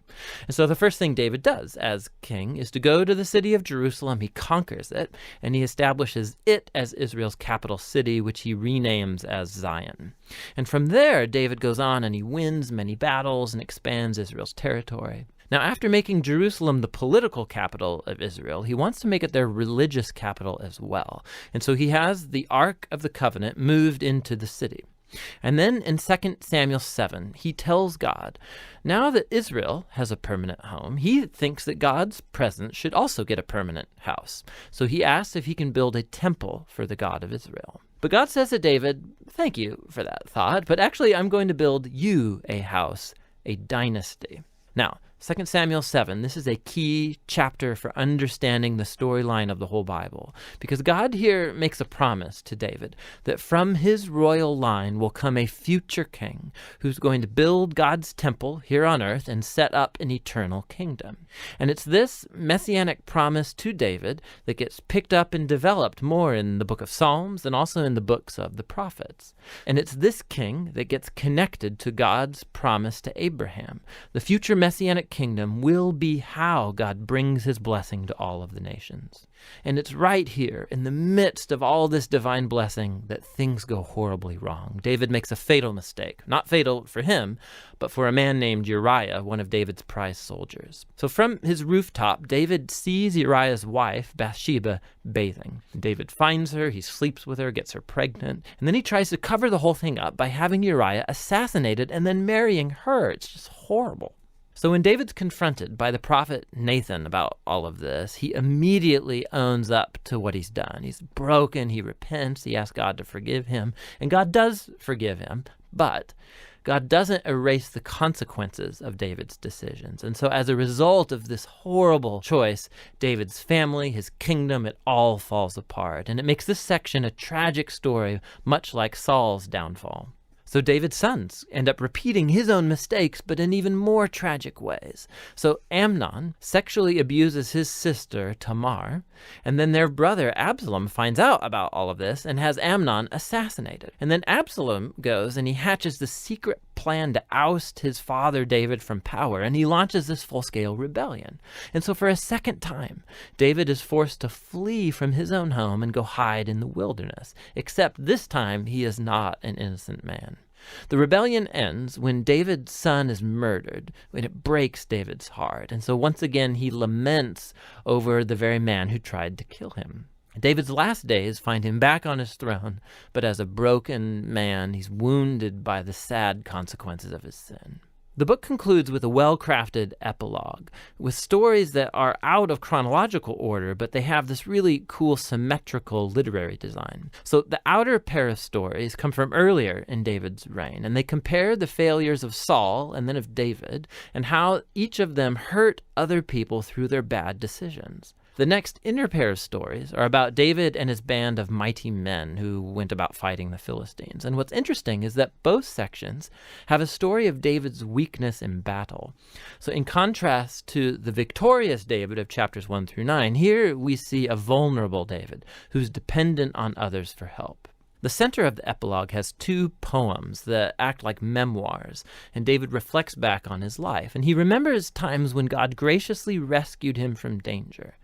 And so the first thing David does as king is to go to the city of Jerusalem. He conquers it, and he establishes it as Israel's capital city, which he renames as Zion. And from there, David goes on and he wins many battles and expands Israel's territory. Now, after making Jerusalem the political capital of Israel, he wants to make it their religious capital as well. And so he has the Ark of the Covenant moved into the city. And then in 2 Samuel 7, he tells God, now that Israel has a permanent home, he thinks that God's presence should also get a permanent house. So he asks if he can build a temple for the God of Israel. But God says to David, thank you for that thought, but actually I'm going to build you a house, a dynasty. Now, 2 Samuel 7, this is a key chapter for understanding the storyline of the whole Bible, because God here makes a promise to David that from his royal line will come a future king who's going to build God's temple here on earth and set up an eternal kingdom. And it's this messianic promise to David that gets picked up and developed more in the book of Psalms and also in the books of the prophets. And it's this king that gets connected to God's promise to Abraham. The future messianic kingdom will be how God brings his blessing to all of the nations. And it's right here, in the midst of all this divine blessing, that things go horribly wrong. David makes a fatal mistake. Not fatal for him, but for a man named Uriah, one of David's prized soldiers. So from his rooftop, David sees Uriah's wife, Bathsheba, bathing. David finds her, he sleeps with her, gets her pregnant, and then he tries to cover the whole thing up by having Uriah assassinated and then marrying her. It's just horrible. So when David's confronted by the prophet Nathan about all of this, he immediately owns up to what he's done. He's broken, he repents, he asks God to forgive him, and God does forgive him, but God doesn't erase the consequences of David's decisions. And so as a result of this horrible choice, David's family, his kingdom, it all falls apart. And it makes this section a tragic story, much like Saul's downfall. So David's sons end up repeating his own mistakes, but in even more tragic ways. So Amnon sexually abuses his sister Tamar, and then their brother Absalom finds out about all of this and has Amnon assassinated. And then Absalom goes and he hatches the secret plan to oust his father David from power, and he launches this full-scale rebellion. And so for a second time, David is forced to flee from his own home and go hide in the wilderness, except this time he is not an innocent man. The rebellion ends when David's son is murdered, and it breaks David's heart. And so once again, he laments over the very man who tried to kill him. David's last days find him back on his throne, but as a broken man, he's wounded by the sad consequences of his sin. The book concludes with a well-crafted epilogue, with stories that are out of chronological order, but they have this really cool symmetrical literary design. So the outer pair of stories come from earlier in David's reign, and they compare the failures of Saul and then of David, and how each of them hurt other people through their bad decisions. The next inner pair of stories are about David and his band of mighty men who went about fighting the Philistines. And what's interesting is that both sections have a story of David's weakness in battle. So in contrast to the victorious David of chapters 1 through 9, here we see a vulnerable David who's dependent on others for help. The center of the epilogue has two poems that act like memoirs, and David reflects back on his life. And he remembers times when God graciously rescued him from danger.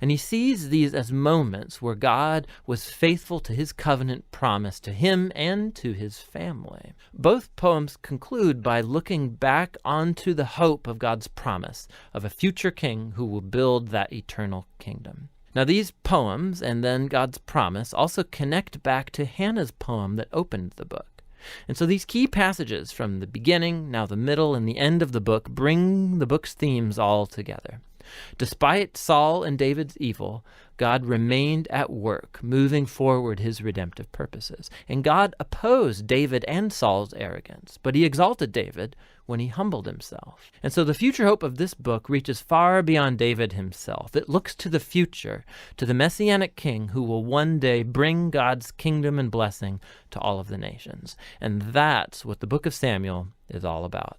And he sees these as moments where God was faithful to his covenant promise to him and to his family. Both poems conclude by looking back onto the hope of God's promise of a future king who will build that eternal kingdom. Now these poems and then God's promise also connect back to Hannah's poem that opened the book. And so these key passages from the beginning, now the middle, and the end of the book bring the book's themes all together. Despite Saul and David's evil, God remained at work, moving forward his redemptive purposes. And God opposed David and Saul's arrogance, but he exalted David when he humbled himself. And so the future hope of this book reaches far beyond David himself. It looks to the future, to the Messianic king who will one day bring God's kingdom and blessing to all of the nations. And that's what the book of Samuel is all about.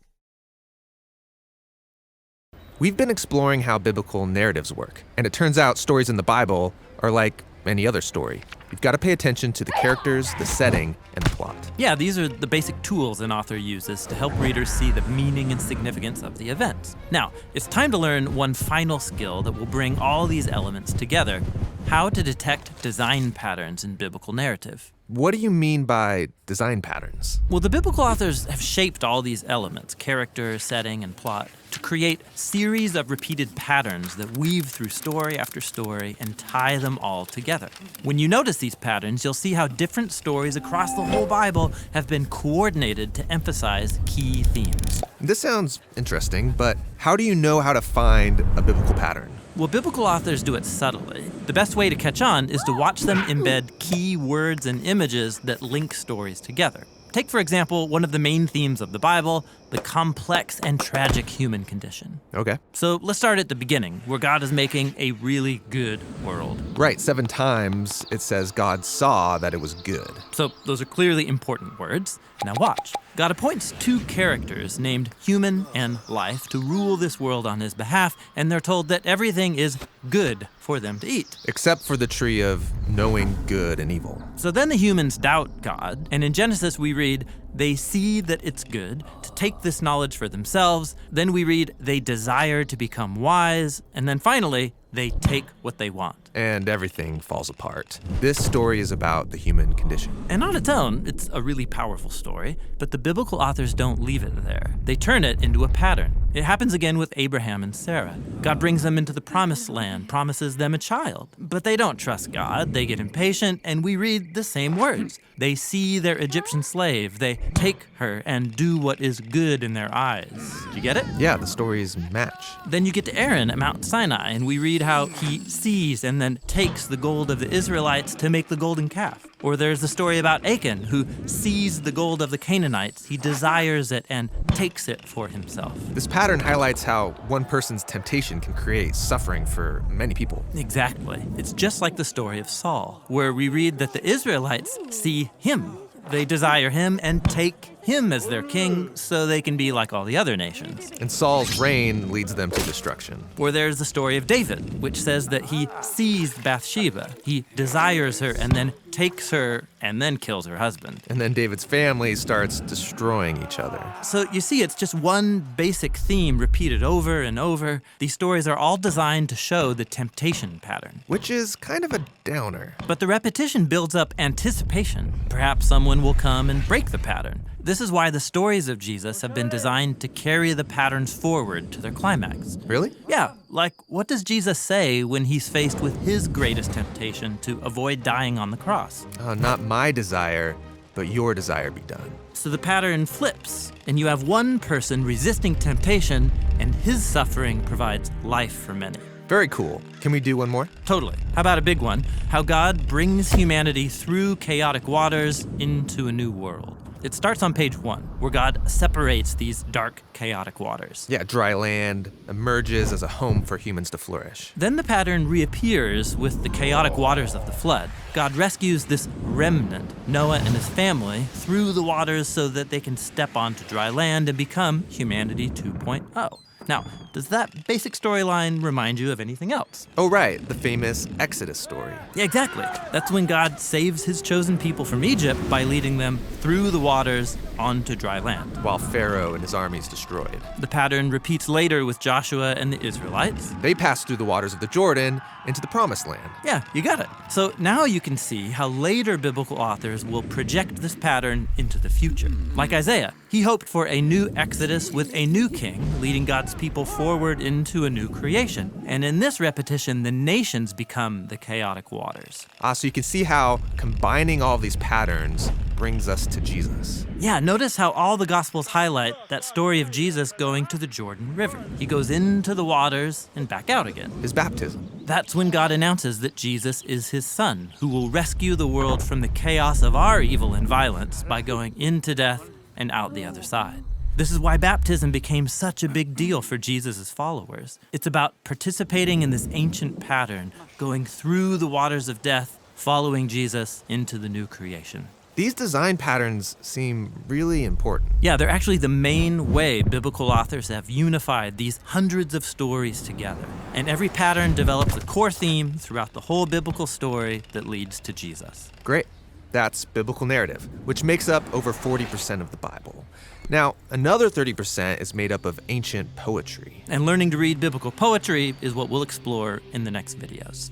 We've been exploring how biblical narratives work, and it turns out stories in the Bible are like any other story. You've got to pay attention to the characters, the setting, and the plot. Yeah, these are the basic tools an author uses to help readers see the meaning and significance of the events. Now, it's time to learn one final skill that will bring all these elements together: how to detect design patterns in biblical narrative. What do you mean by design patterns? Well, the biblical authors have shaped all these elements, character, setting, and plot, to create series of repeated patterns that weave through story after story and tie them all together. When you notice these patterns, you'll see how different stories across the whole Bible have been coordinated to emphasize key themes. This sounds interesting, but how do you know how to find a biblical pattern? Well, biblical authors do it subtly. The best way to catch on is to watch them embed key words and images that link stories together. Take, for example, one of the main themes of the Bible, the complex and tragic human condition. Okay. So let's start at the beginning, where God is making a really good world. Right, 7 times it says God saw that it was good. So those are clearly important words. Now watch. God appoints 2 characters named Human and Life to rule this world on his behalf, and they're told that everything is good for them to eat. Except for the tree of knowing good and evil. So then the humans doubt God, and in Genesis we read, they see that it's good to take this knowledge for themselves. Then we read, they desire to become wise, and then finally, they take what they want. And everything falls apart. This story is about the human condition. And on its own, it's a really powerful story, but the biblical authors don't leave it there. They turn it into a pattern. It happens again with Abraham and Sarah. God brings them into the promised land, promises them a child. But they don't trust God, they get impatient, and we read the same words. They see their Egyptian slave, they take her and do what is good in their eyes. Do you get it? Yeah, the stories match. Then you get to Aaron at Mount Sinai, and we read how he sees and then takes the gold of the Israelites to make the golden calf. Or there's the story about Achan, who sees the gold of the Canaanites. He desires it and takes it for himself. This pattern highlights how one person's temptation can create suffering for many people. Exactly. It's just like the story of Saul, where we read that the Israelites see him. They desire him and take him as their king so they can be like all the other nations. And Saul's reign leads them to destruction. Or there's the story of David, which says that he sees Bathsheba. He desires her and then takes her and then kills her husband. And then David's family starts destroying each other. So you see, it's just one basic theme repeated over and over. These stories are all designed to show the temptation pattern. Which is kind of a downer. But the repetition builds up anticipation. Perhaps someone will come and break the pattern. This is why the stories of Jesus have been designed to carry the patterns forward to their climax. Really? Yeah, like what does Jesus say when he's faced with his greatest temptation to avoid dying on the cross? Not my desire, but your desire be done. So the pattern flips, and you have one person resisting temptation, and his suffering provides life for many. Very cool. Can we do one more? Totally. How about a big one? How God brings humanity through chaotic waters into a new world. It starts on page 1, where God separates these dark, chaotic waters. Yeah, dry land emerges as a home for humans to flourish. Then the pattern reappears with the chaotic waters of the flood. God rescues this remnant, Noah and his family, through the waters so that they can step onto dry land and become humanity 2.0. Now, does that basic storyline remind you of anything else? Oh, right, the famous Exodus story. Yeah, exactly. That's when God saves his chosen people from Egypt by leading them through the waters onto dry land. While Pharaoh and his armies destroyed. The pattern repeats later with Joshua and the Israelites. They passed through the waters of the Jordan into the Promised Land. Yeah, you got it. So now you can see how later biblical authors will project this pattern into the future. Like Isaiah, he hoped for a new Exodus with a new king, leading God's people forward into a new creation. And in this repetition, the nations become the chaotic waters. So you can see how combining all of these patterns brings us to Jesus. Yeah, notice how all the Gospels highlight that story of Jesus going to the Jordan River. He goes into the waters and back out again. His baptism. That's when God announces that Jesus is his son, who will rescue the world from the chaos of our evil and violence by going into death and out the other side. This is why baptism became such a big deal for Jesus' followers. It's about participating in this ancient pattern, going through the waters of death, following Jesus into the new creation. These design patterns seem really important. Yeah, they're actually the main way biblical authors have unified these hundreds of stories together. And every pattern develops a core theme throughout the whole biblical story that leads to Jesus. Great. That's biblical narrative, which makes up over 40% of the Bible. Now, another 30% is made up of ancient poetry. And learning to read biblical poetry is what we'll explore in the next videos.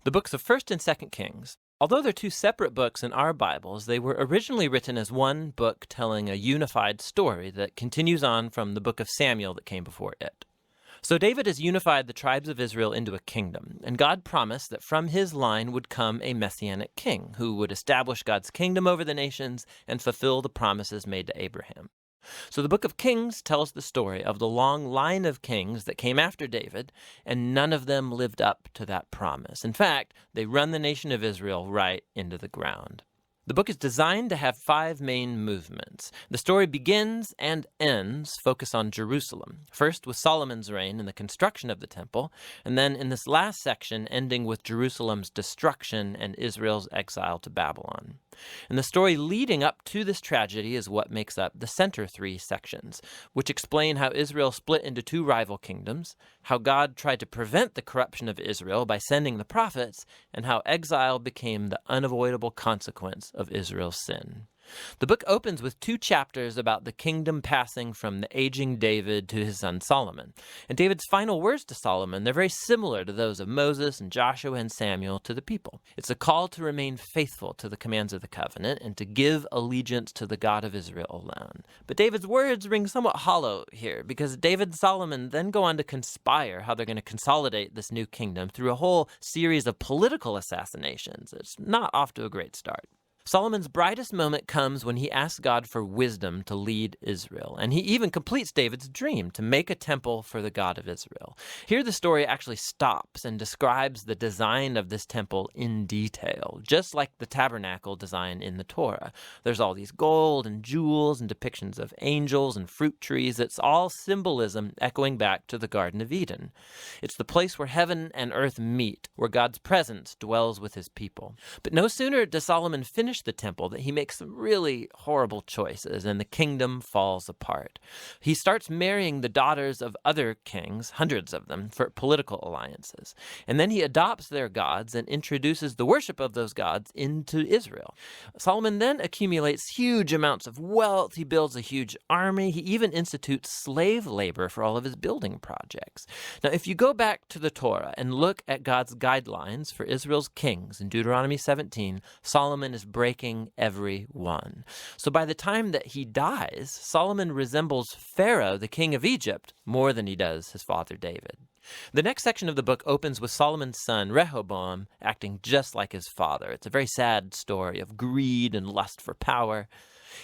The books of 1st and 2nd Kings. Although they're two separate books in our Bibles, they were originally written as one book telling a unified story that continues on from the book of Samuel that came before it. So David has unified the tribes of Israel into a kingdom, and God promised that from his line would come a messianic king who would establish God's kingdom over the nations and fulfill the promises made to Abraham. So the book of Kings tells the story of the long line of kings that came after David, and none of them lived up to that promise. In fact, they run the nation of Israel right into the ground. The book is designed to have 5 main movements. The story begins and ends focused on Jerusalem, first with Solomon's reign and the construction of the temple, and then in this last section ending with Jerusalem's destruction and Israel's exile to Babylon. And the story leading up to this tragedy is what makes up the center 3 sections, which explain how Israel split into 2 rival kingdoms, how God tried to prevent the corruption of Israel by sending the prophets, and how exile became the unavoidable consequence of Israel's sin. The book opens with 2 chapters about the kingdom passing from the aging David to his son Solomon. And David's final words to Solomon, they're very similar to those of Moses and Joshua and Samuel to the people. It's a call to remain faithful to the commands of the covenant and to give allegiance to the God of Israel alone. But David's words ring somewhat hollow here because David and Solomon then go on to conspire how they're going to consolidate this new kingdom through a whole series of political assassinations. It's not off to a great start. Solomon's brightest moment comes when he asks God for wisdom to lead Israel, and he even completes David's dream to make a temple for the God of Israel. Here the story actually stops and describes the design of this temple in detail, just like the tabernacle design in the Torah. There's all these gold and jewels and depictions of angels and fruit trees. It's all symbolism echoing back to the Garden of Eden. It's the place where heaven and earth meet, where God's presence dwells with his people. But no sooner does Solomon finish the temple that he makes some really horrible choices and the kingdom falls apart. He starts marrying the daughters of other kings, hundreds of them, for political alliances. And then he adopts their gods and introduces the worship of those gods into Israel. Solomon then accumulates huge amounts of wealth. He builds a huge army. He even institutes slave labor for all of his building projects. Now, if you go back to the Torah and look at God's guidelines for Israel's kings in Deuteronomy 17, Solomon is breaking every one. So by the time that he dies, Solomon resembles Pharaoh, the king of Egypt, more than he does his father David. The next section of the book opens with Solomon's son, Rehoboam, acting just like his father. It's a very sad story of greed and lust for power.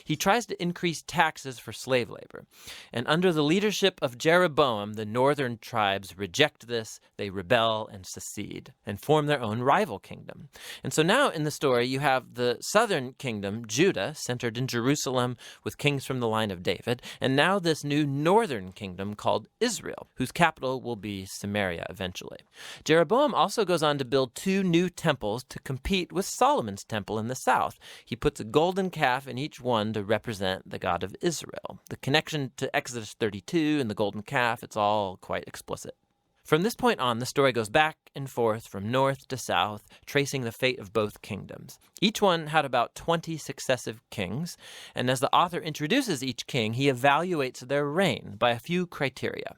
He tries to increase taxes for slave labor. And under the leadership of Jeroboam, the northern tribes reject this, they rebel and secede, and form their own rival kingdom. And so now in the story, you have the southern kingdom, Judah, centered in Jerusalem with kings from the line of David, and now this new northern kingdom called Israel, whose capital will be Samaria eventually. Jeroboam also goes on to build 2 new temples to compete with Solomon's temple in the south. He puts a golden calf in each one to represent the God of Israel. The connection to Exodus 32 and the golden calf, it's all quite explicit. From this point on, the story goes back and forth from north to south, tracing the fate of both kingdoms. Each one had about 20 successive kings, and as the author introduces each king, he evaluates their reign by a few criteria.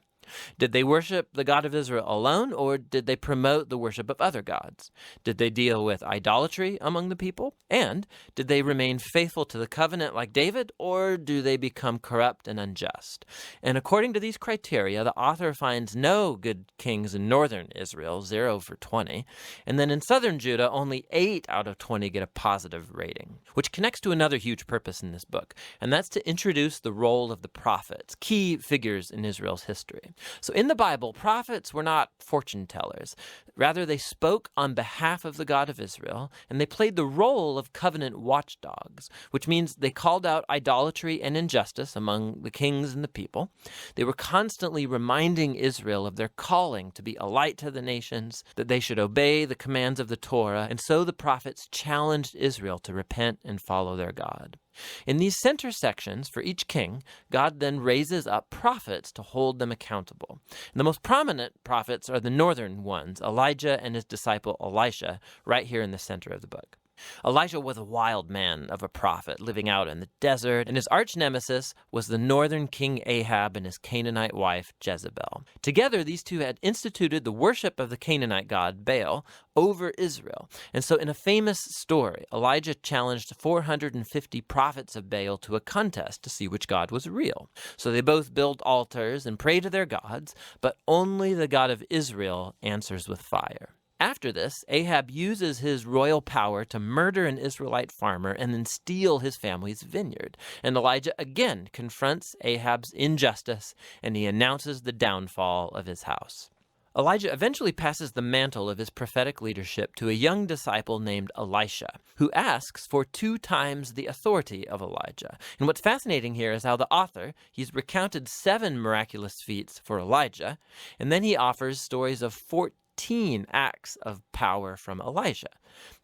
Did they worship the God of Israel alone, or did they promote the worship of other gods? Did they deal with idolatry among the people? And did they remain faithful to the covenant like David, or do they become corrupt and unjust? And according to these criteria, the author finds no good kings in northern Israel, 0 for 20. And then in southern Judah, only 8 out of 20 get a positive rating, which connects to another huge purpose in this book, and that's to introduce the role of the prophets, key figures in Israel's history. So in the Bible, prophets were not fortune tellers. Rather, they spoke on behalf of the God of Israel, and they played the role of covenant watchdogs, which means they called out idolatry and injustice among the kings and the people. They were constantly reminding Israel of their calling to be a light to the nations, that they should obey the commands of the Torah, and so the prophets challenged Israel to repent and follow their God. In these center sections for each king, God then raises up prophets to hold them accountable. And the most prominent prophets are the northern ones, Elijah and his disciple Elisha, right here in the center of the book. Elijah was a wild man of a prophet living out in the desert, and his arch nemesis was the northern king Ahab and his Canaanite wife Jezebel. Together, these two had instituted the worship of the Canaanite god Baal over Israel. And so in a famous story, Elijah challenged 450 prophets of Baal to a contest to see which god was real. So they both build altars and pray to their gods, but only the God of Israel answers with fire. After this, Ahab uses his royal power to murder an Israelite farmer and then steal his family's vineyard. And Elijah again confronts Ahab's injustice, and he announces the downfall of his house. Elijah eventually passes the mantle of his prophetic leadership to a young disciple named Elisha, who asks for 2 times the authority of Elijah. And what's fascinating here is how the author, he's recounted 7 miraculous feats for Elijah, and then he offers stories of 14 acts of power from Elisha.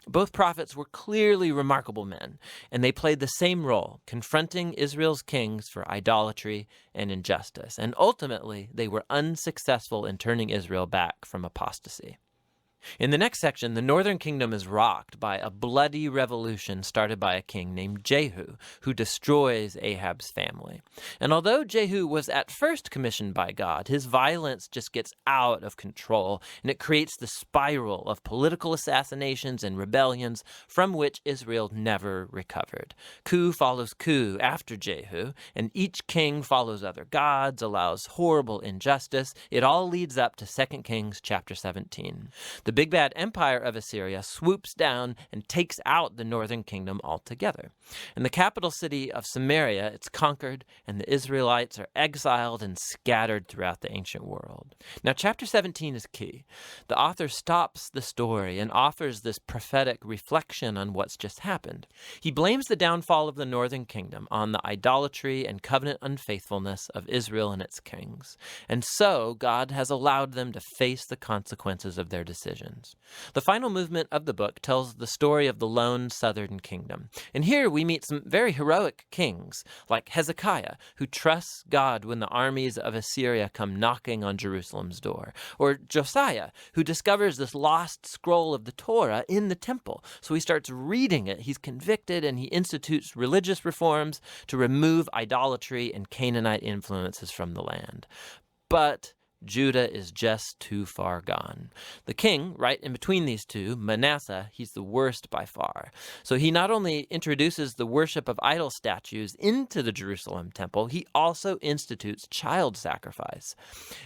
Both prophets were clearly remarkable men, and they played the same role, confronting Israel's kings for idolatry and injustice. And ultimately, they were unsuccessful in turning Israel back from apostasy. In the next section, the northern kingdom is rocked by a bloody revolution started by a king named Jehu, who destroys Ahab's family. And although Jehu was at first commissioned by God, his violence just gets out of control, and it creates the spiral of political assassinations and rebellions from which Israel never recovered. Coup follows coup after Jehu, and each king follows other gods, allows horrible injustice. It all leads up to 2 Kings chapter 17. The big bad empire of Assyria swoops down and takes out the northern kingdom altogether. In the capital city of Samaria, it's conquered, and the Israelites are exiled and scattered throughout the ancient world. Now, chapter 17 is key. The author stops the story and offers this prophetic reflection on what's just happened. He blames the downfall of the northern kingdom on the idolatry and covenant unfaithfulness of Israel and its kings. And so, God has allowed them to face the consequences of their decisions. The final movement of the book tells the story of the lone southern kingdom. And here we meet some very heroic kings, like Hezekiah, who trusts God when the armies of Assyria come knocking on Jerusalem's door, or Josiah, who discovers this lost scroll of the Torah in the temple. So he starts reading it, he's convicted, and he institutes religious reforms to remove idolatry and Canaanite influences from the land. But Judah is just too far gone. The king, right in between these two, Manasseh, he's the worst by far. So he not only introduces the worship of idol statues into the Jerusalem temple, he also institutes child sacrifice.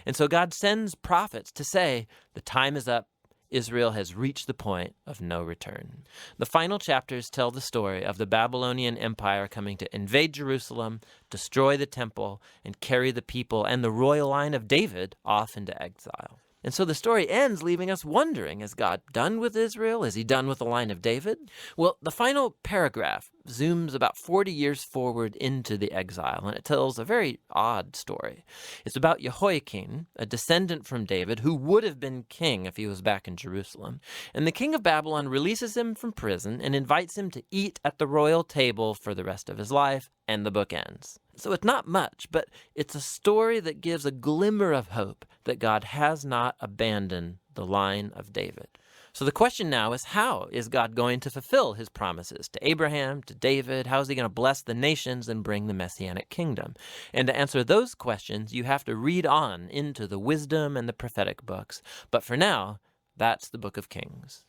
And so God sends prophets to say, the time is up. Israel has reached the point of no return. The final chapters tell the story of the Babylonian Empire coming to invade Jerusalem, destroy the temple, and carry the people and the royal line of David off into exile. And so the story ends leaving us wondering, is God done with Israel? Is he done with the line of David? Well, the final paragraph zooms about 40 years forward into the exile, and it tells a very odd story. It's about Jehoiakim, a descendant from David, who would have been king if he was back in Jerusalem. And the king of Babylon releases him from prison and invites him to eat at the royal table for the rest of his life, and the book ends. So it's not much, but it's a story that gives a glimmer of hope that God has not abandoned the line of David. So the question now is, how is God going to fulfill his promises to Abraham, to David? How is he going to bless the nations and bring the Messianic kingdom? And to answer those questions, you have to read on into the wisdom and the prophetic books. But for now, that's the Book of Kings.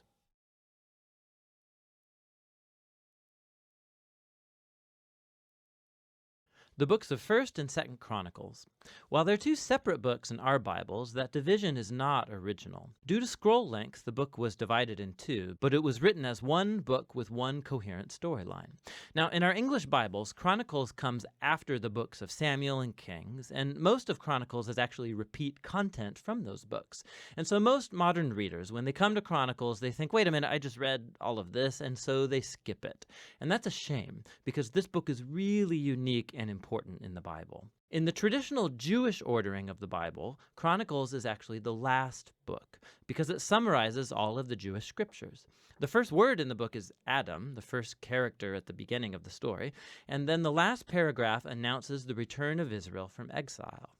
The books of 1st and 2nd Chronicles. While they're two separate books in our Bibles, that division is not original. Due to scroll length, the book was divided in two, but it was written as one book with one coherent storyline. Now, in our English Bibles, Chronicles comes after the books of Samuel and Kings, and most of Chronicles is actually repeat content from those books. And so most modern readers, when they come to Chronicles, they think, wait a minute, I just read all of this, and so they skip it. And that's a shame, because this book is really unique and important in the Bible. In the traditional Jewish ordering of the Bible, Chronicles is actually the last book because it summarizes all of the Jewish scriptures. The first word in the book is Adam, the first character at the beginning of the story, and then the last paragraph announces the return of Israel from exile.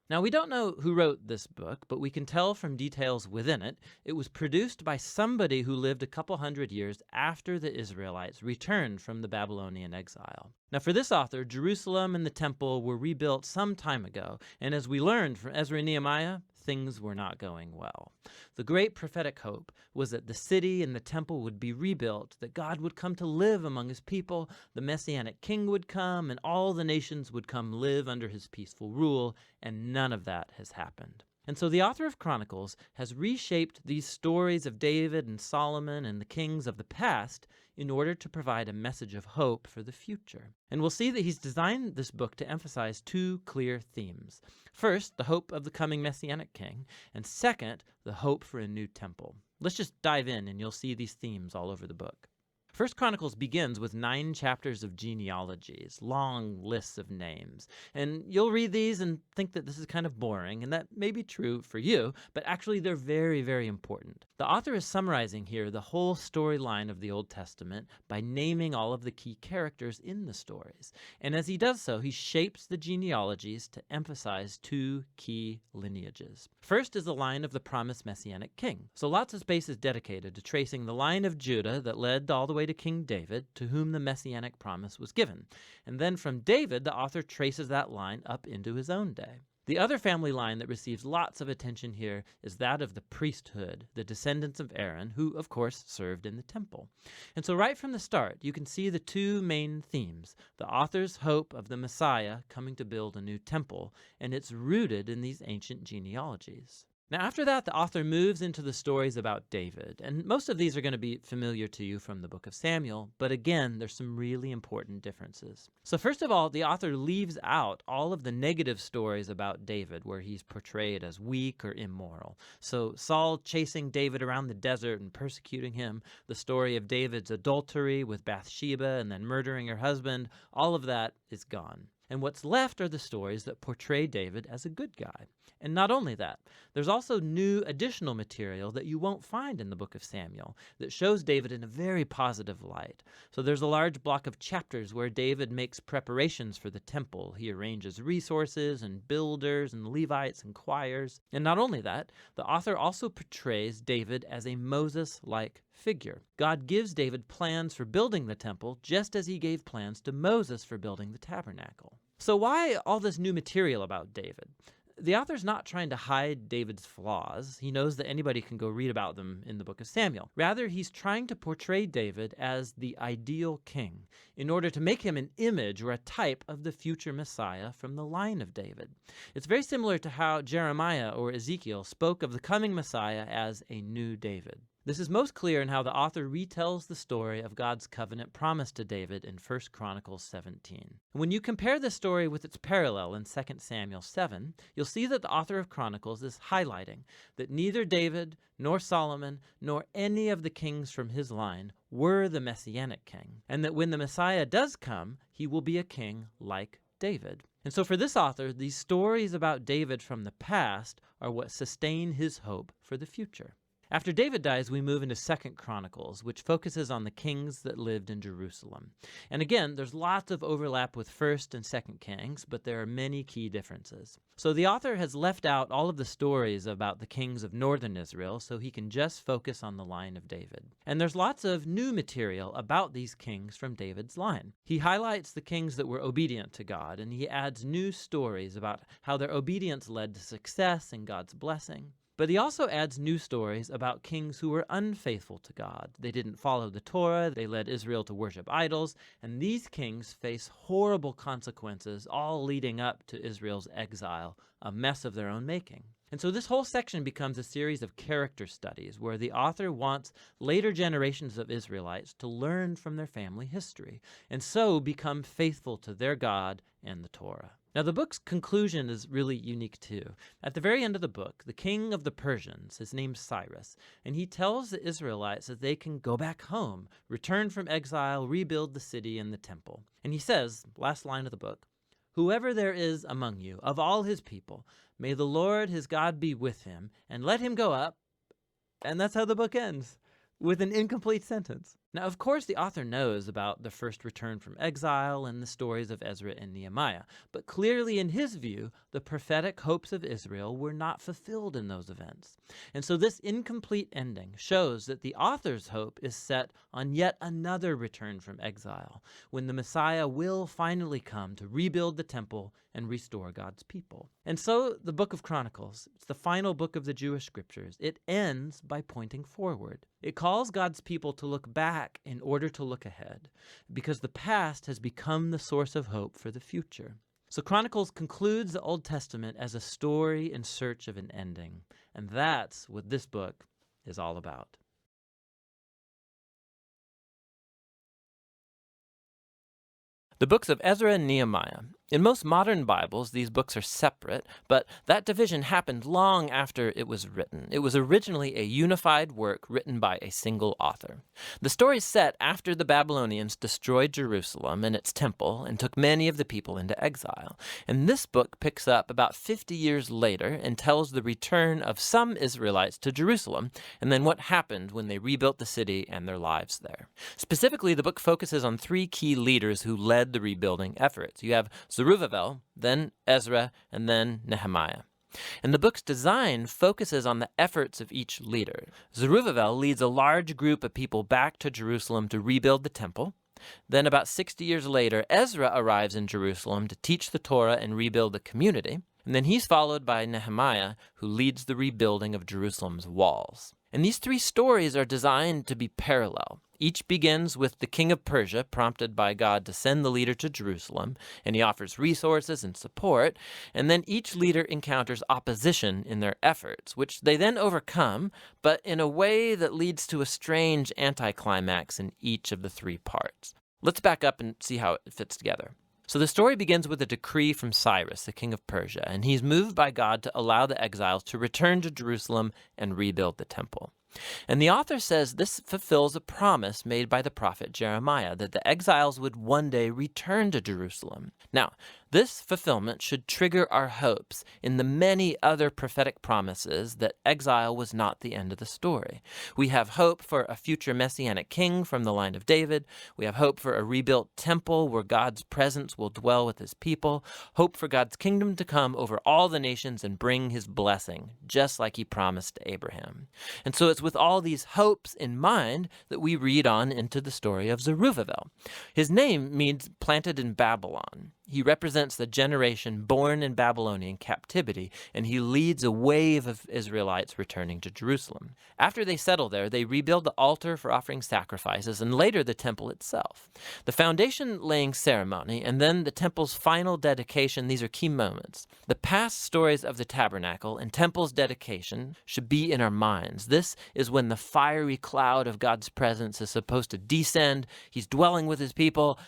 Now, we don't know who wrote this book, but we can tell from details within it, it was produced by somebody who lived a couple hundred years after the Israelites returned from the Babylonian exile. Now, for this author, Jerusalem and the temple were rebuilt some time ago, and as we learned from Ezra and Nehemiah, things were not going well. The great prophetic hope was that the city and the temple would be rebuilt, that God would come to live among his people, the Messianic king would come, and all the nations would come live under his peaceful rule, and none of that has happened. And so the author of Chronicles has reshaped these stories of David and Solomon and the kings of the past in order to provide a message of hope for the future. And we'll see that he's designed this book to emphasize two clear themes. First, the hope of the coming Messianic king, and second, the hope for a new temple. Let's just dive in and you'll see these themes all over the book. First Chronicles begins with 9 chapters of genealogies, long lists of names. And you'll read these and think that this is kind of boring, and that may be true for you, but actually they're very, very important. The author is summarizing here the whole storyline of the Old Testament by naming all of the key characters in the stories. And as he does so, he shapes the genealogies to emphasize 2 key lineages. First is the line of the promised Messianic king. So lots of space is dedicated to tracing the line of Judah that led all the way to King David, to whom the Messianic promise was given. And then from David, the author traces that line up into his own day. The other family line that receives lots of attention here is that of the priesthood, the descendants of Aaron, who, of course, served in the temple. And so right from the start, you can see the 2 main themes, the author's hope of the Messiah coming to build a new temple, and it's rooted in these ancient genealogies. Now, after that, the author moves into the stories about David, and most of these are going to be familiar to you from the book of Samuel, but again, there's some really important differences. So first of all, the author leaves out all of the negative stories about David, where he's portrayed as weak or immoral. So Saul chasing David around the desert and persecuting him, the story of David's adultery with Bathsheba and then murdering her husband, all of that is gone. And what's left are the stories that portray David as a good guy. And not only that, there's also new additional material that you won't find in the book of Samuel that shows David in a very positive light. So there's a large block of chapters where David makes preparations for the temple. He arranges resources and builders and Levites and choirs. And not only that, the author also portrays David as a Moses-like figure. God gives David plans for building the temple just as he gave plans to Moses for building the tabernacle. So why all this new material about David? The author's not trying to hide David's flaws. He knows that anybody can go read about them in the book of Samuel. Rather, he's trying to portray David as the ideal king in order to make him an image or a type of the future Messiah from the line of David. It's very similar to how Jeremiah or Ezekiel spoke of the coming Messiah as a new David. This is most clear in how the author retells the story of God's covenant promise to David in 1 Chronicles 17. When you compare this story with its parallel in 2 Samuel 7, you'll see that the author of Chronicles is highlighting that neither David, nor Solomon, nor any of the kings from his line were the Messianic king, and that when the Messiah does come, he will be a king like David. And so for this author, these stories about David from the past are what sustain his hope for the future. After David dies, we move into 2 Chronicles, which focuses on the kings that lived in Jerusalem. And again, there's lots of overlap with 1st and 2nd Kings, but there are many key differences. So the author has left out all of the stories about the kings of northern Israel, so he can just focus on the line of David. And there's lots of new material about these kings from David's line. He highlights the kings that were obedient to God, and he adds new stories about how their obedience led to success and God's blessing. But he also adds new stories about kings who were unfaithful to God. They didn't follow the Torah, they led Israel to worship idols, and these kings face horrible consequences, all leading up to Israel's exile, a mess of their own making. And so this whole section becomes a series of character studies where the author wants later generations of Israelites to learn from their family history, and so become faithful to their God and the Torah. Now, the book's conclusion is really unique too. At the very end of the book, the king of the Persians is named Cyrus, and he tells the Israelites that they can go back home, return from exile, rebuild the city and the temple. And he says, last line of the book, "Whoever there is among you, of all his people, may the Lord his God be with him, and let him go up." And that's how the book ends, with an incomplete sentence. Now, of course, the author knows about the first return from exile and the stories of Ezra and Nehemiah, but clearly in his view, the prophetic hopes of Israel were not fulfilled in those events. And so this incomplete ending shows that the author's hope is set on yet another return from exile, when the Messiah will finally come to rebuild the temple and restore God's people. And so the book of Chronicles, it's the final book of the Jewish scriptures. It ends by pointing forward. It calls God's people to look back in order to look ahead, because the past has become the source of hope for the future. So Chronicles concludes the Old Testament as a story in search of an ending, and that's what this book is all about. The books of Ezra and Nehemiah. In most modern Bibles, these books are separate, but that division happened long after it was written. It was originally a unified work written by a single author. The story is set after the Babylonians destroyed Jerusalem and its temple and took many of the people into exile. And this book picks up about 50 years later and tells the return of some Israelites to Jerusalem, and then what happened when they rebuilt the city and their lives there. Specifically, the book focuses on 3 key leaders who led the rebuilding efforts. You have Zerubbabel, then Ezra, and then Nehemiah. And the book's design focuses on the efforts of each leader. Zerubbabel leads a large group of people back to Jerusalem to rebuild the temple. Then about 60 years later, Ezra arrives in Jerusalem to teach the Torah and rebuild the community. And then he's followed by Nehemiah, who leads the rebuilding of Jerusalem's walls. And these 3 stories are designed to be parallel. Each begins with the king of Persia, prompted by God to send the leader to Jerusalem, and he offers resources and support. And then each leader encounters opposition in their efforts, which they then overcome, but in a way that leads to a strange anticlimax in each of the three parts. Let's back up and see how it fits together. So the story begins with a decree from Cyrus, the king of Persia, and he's moved by God to allow the exiles to return to Jerusalem and rebuild the temple. And the author says this fulfills a promise made by the prophet Jeremiah that the exiles would one day return to Jerusalem. Now, this fulfillment should trigger our hopes in the many other prophetic promises that exile was not the end of the story. We have hope for a future messianic king from the line of David. We have hope for a rebuilt temple where God's presence will dwell with his people. Hope for God's kingdom to come over all the nations and bring his blessing, just like he promised to Abraham. And so it's with all these hopes in mind that we read on into the story of Zerubbabel. His name means planted in Babylon. He represents the generation born in Babylonian captivity, and he leads a wave of Israelites returning to Jerusalem. After they settle there, they rebuild the altar for offering sacrifices, and later the temple itself. The foundation laying ceremony, and then the temple's final dedication, these are key moments. The past stories of the tabernacle and temple's dedication should be in our minds. This is when the fiery cloud of God's presence is supposed to descend. He's dwelling with his people,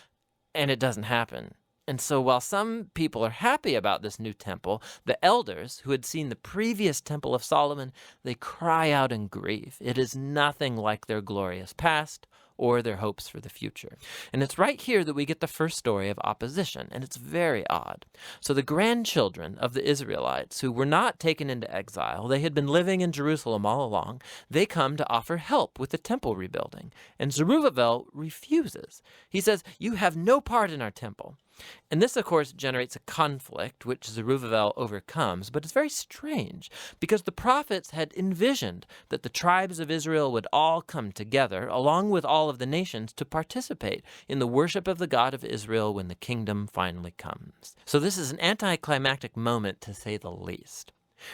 and it doesn't happen. And so while some people are happy about this new temple, the elders who had seen the previous temple of Solomon, they cry out in grief. It is nothing like their glorious past or their hopes for the future. And it's right here that we get the first story of opposition, and it's very odd. So the grandchildren of the Israelites who were not taken into exile, they had been living in Jerusalem all along, they come to offer help with the temple rebuilding. And Zerubbabel refuses. He says, "You have no part in our temple." And this, of course, generates a conflict which Zerubbabel overcomes, but it's very strange because the prophets had envisioned that the tribes of Israel would all come together, along with all of the nations, to participate in the worship of the God of Israel when the kingdom finally comes. So this is an anticlimactic moment, to say the least.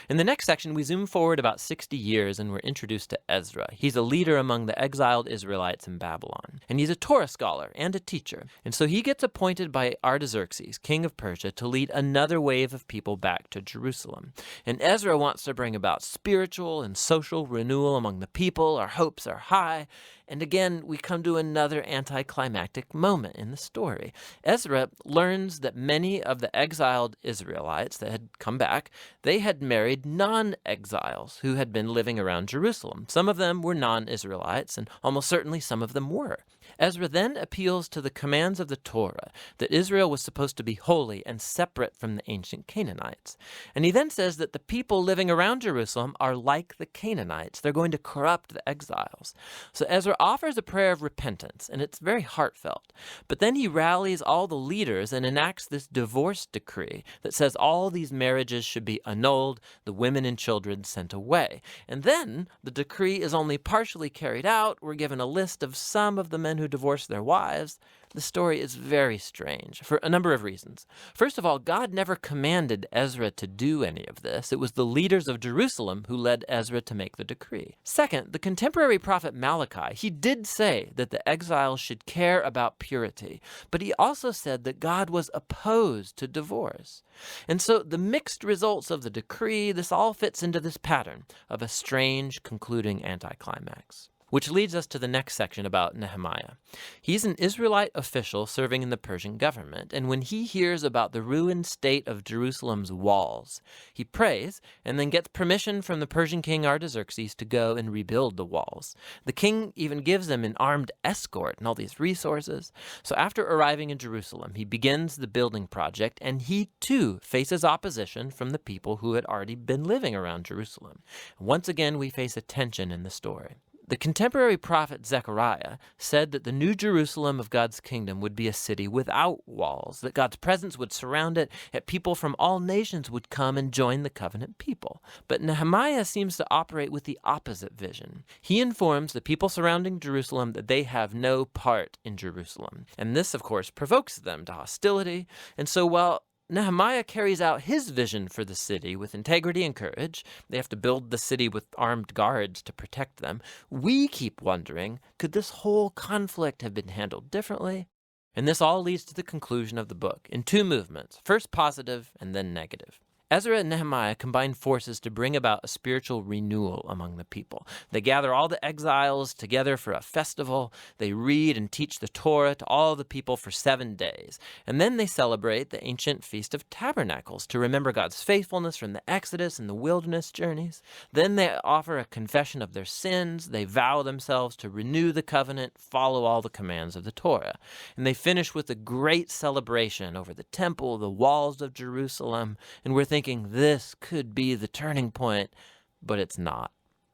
In the next section, we zoom forward about 60 years and we're introduced to Ezra. He's a leader among the exiled Israelites in Babylon, and he's a Torah scholar and a teacher. And so he gets appointed by Artaxerxes, king of Persia, to lead another wave of people back to Jerusalem. And Ezra wants to bring about spiritual and social renewal among the people. Our hopes are high. And again, we come to another anticlimactic moment in the story. Ezra learns that many of the exiled Israelites that had come back, they had married non-exiles who had been living around Jerusalem. Some of them were non-Israelites, and almost certainly some of them were. Ezra then appeals to the commands of the Torah, that Israel was supposed to be holy and separate from the ancient Canaanites. And he then says that the people living around Jerusalem are like the Canaanites. They're going to corrupt the exiles. So Ezra offers a prayer of repentance, and it's very heartfelt. But then he rallies all the leaders and enacts this divorce decree that says all these marriages should be annulled, the women and children sent away. And then the decree is only partially carried out. We're given a list of some of the men who divorced their wives. The story is very strange for a number of reasons. First of all, God never commanded Ezra to do any of this. It was the leaders of Jerusalem who led Ezra to make the decree. Second, the contemporary prophet Malachi, he did say that the exiles should care about purity, but he also said that God was opposed to divorce. And so the mixed results of the decree, this all fits into this pattern of a strange concluding anticlimax. Which leads us to the next section about Nehemiah. He's an Israelite official serving in the Persian government, and when he hears about the ruined state of Jerusalem's walls, he prays and then gets permission from the Persian king Artaxerxes to go and rebuild the walls. The king even gives him an armed escort and all these resources. So after arriving in Jerusalem, he begins the building project, and he too faces opposition from the people who had already been living around Jerusalem. Once again, we face a tension in the story. The contemporary prophet Zechariah said that the new Jerusalem of God's kingdom would be a city without walls, that God's presence would surround it, and people from all nations would come and join the covenant people. But Nehemiah seems to operate with the opposite vision. He informs the people surrounding Jerusalem that they have no part in Jerusalem. And this, of course, provokes them to hostility. And so while Nehemiah carries out his vision for the city with integrity and courage. They have to build the city with armed guards to protect them. We keep wondering, could this whole conflict have been handled differently? And this all leads to the conclusion of the book in two movements, first positive and then negative. Ezra and Nehemiah combine forces to bring about a spiritual renewal among the people. They gather all the exiles together for a festival. They read and teach the Torah to all the people for 7 days. And then they celebrate the ancient Feast of Tabernacles to remember God's faithfulness from the Exodus and the wilderness journeys. Then they offer a confession of their sins. They vow themselves to renew the covenant, follow all the commands of the Torah. And they finish with a great celebration over the temple, the walls of Jerusalem, and we're thinking this could be the turning point, but it's not.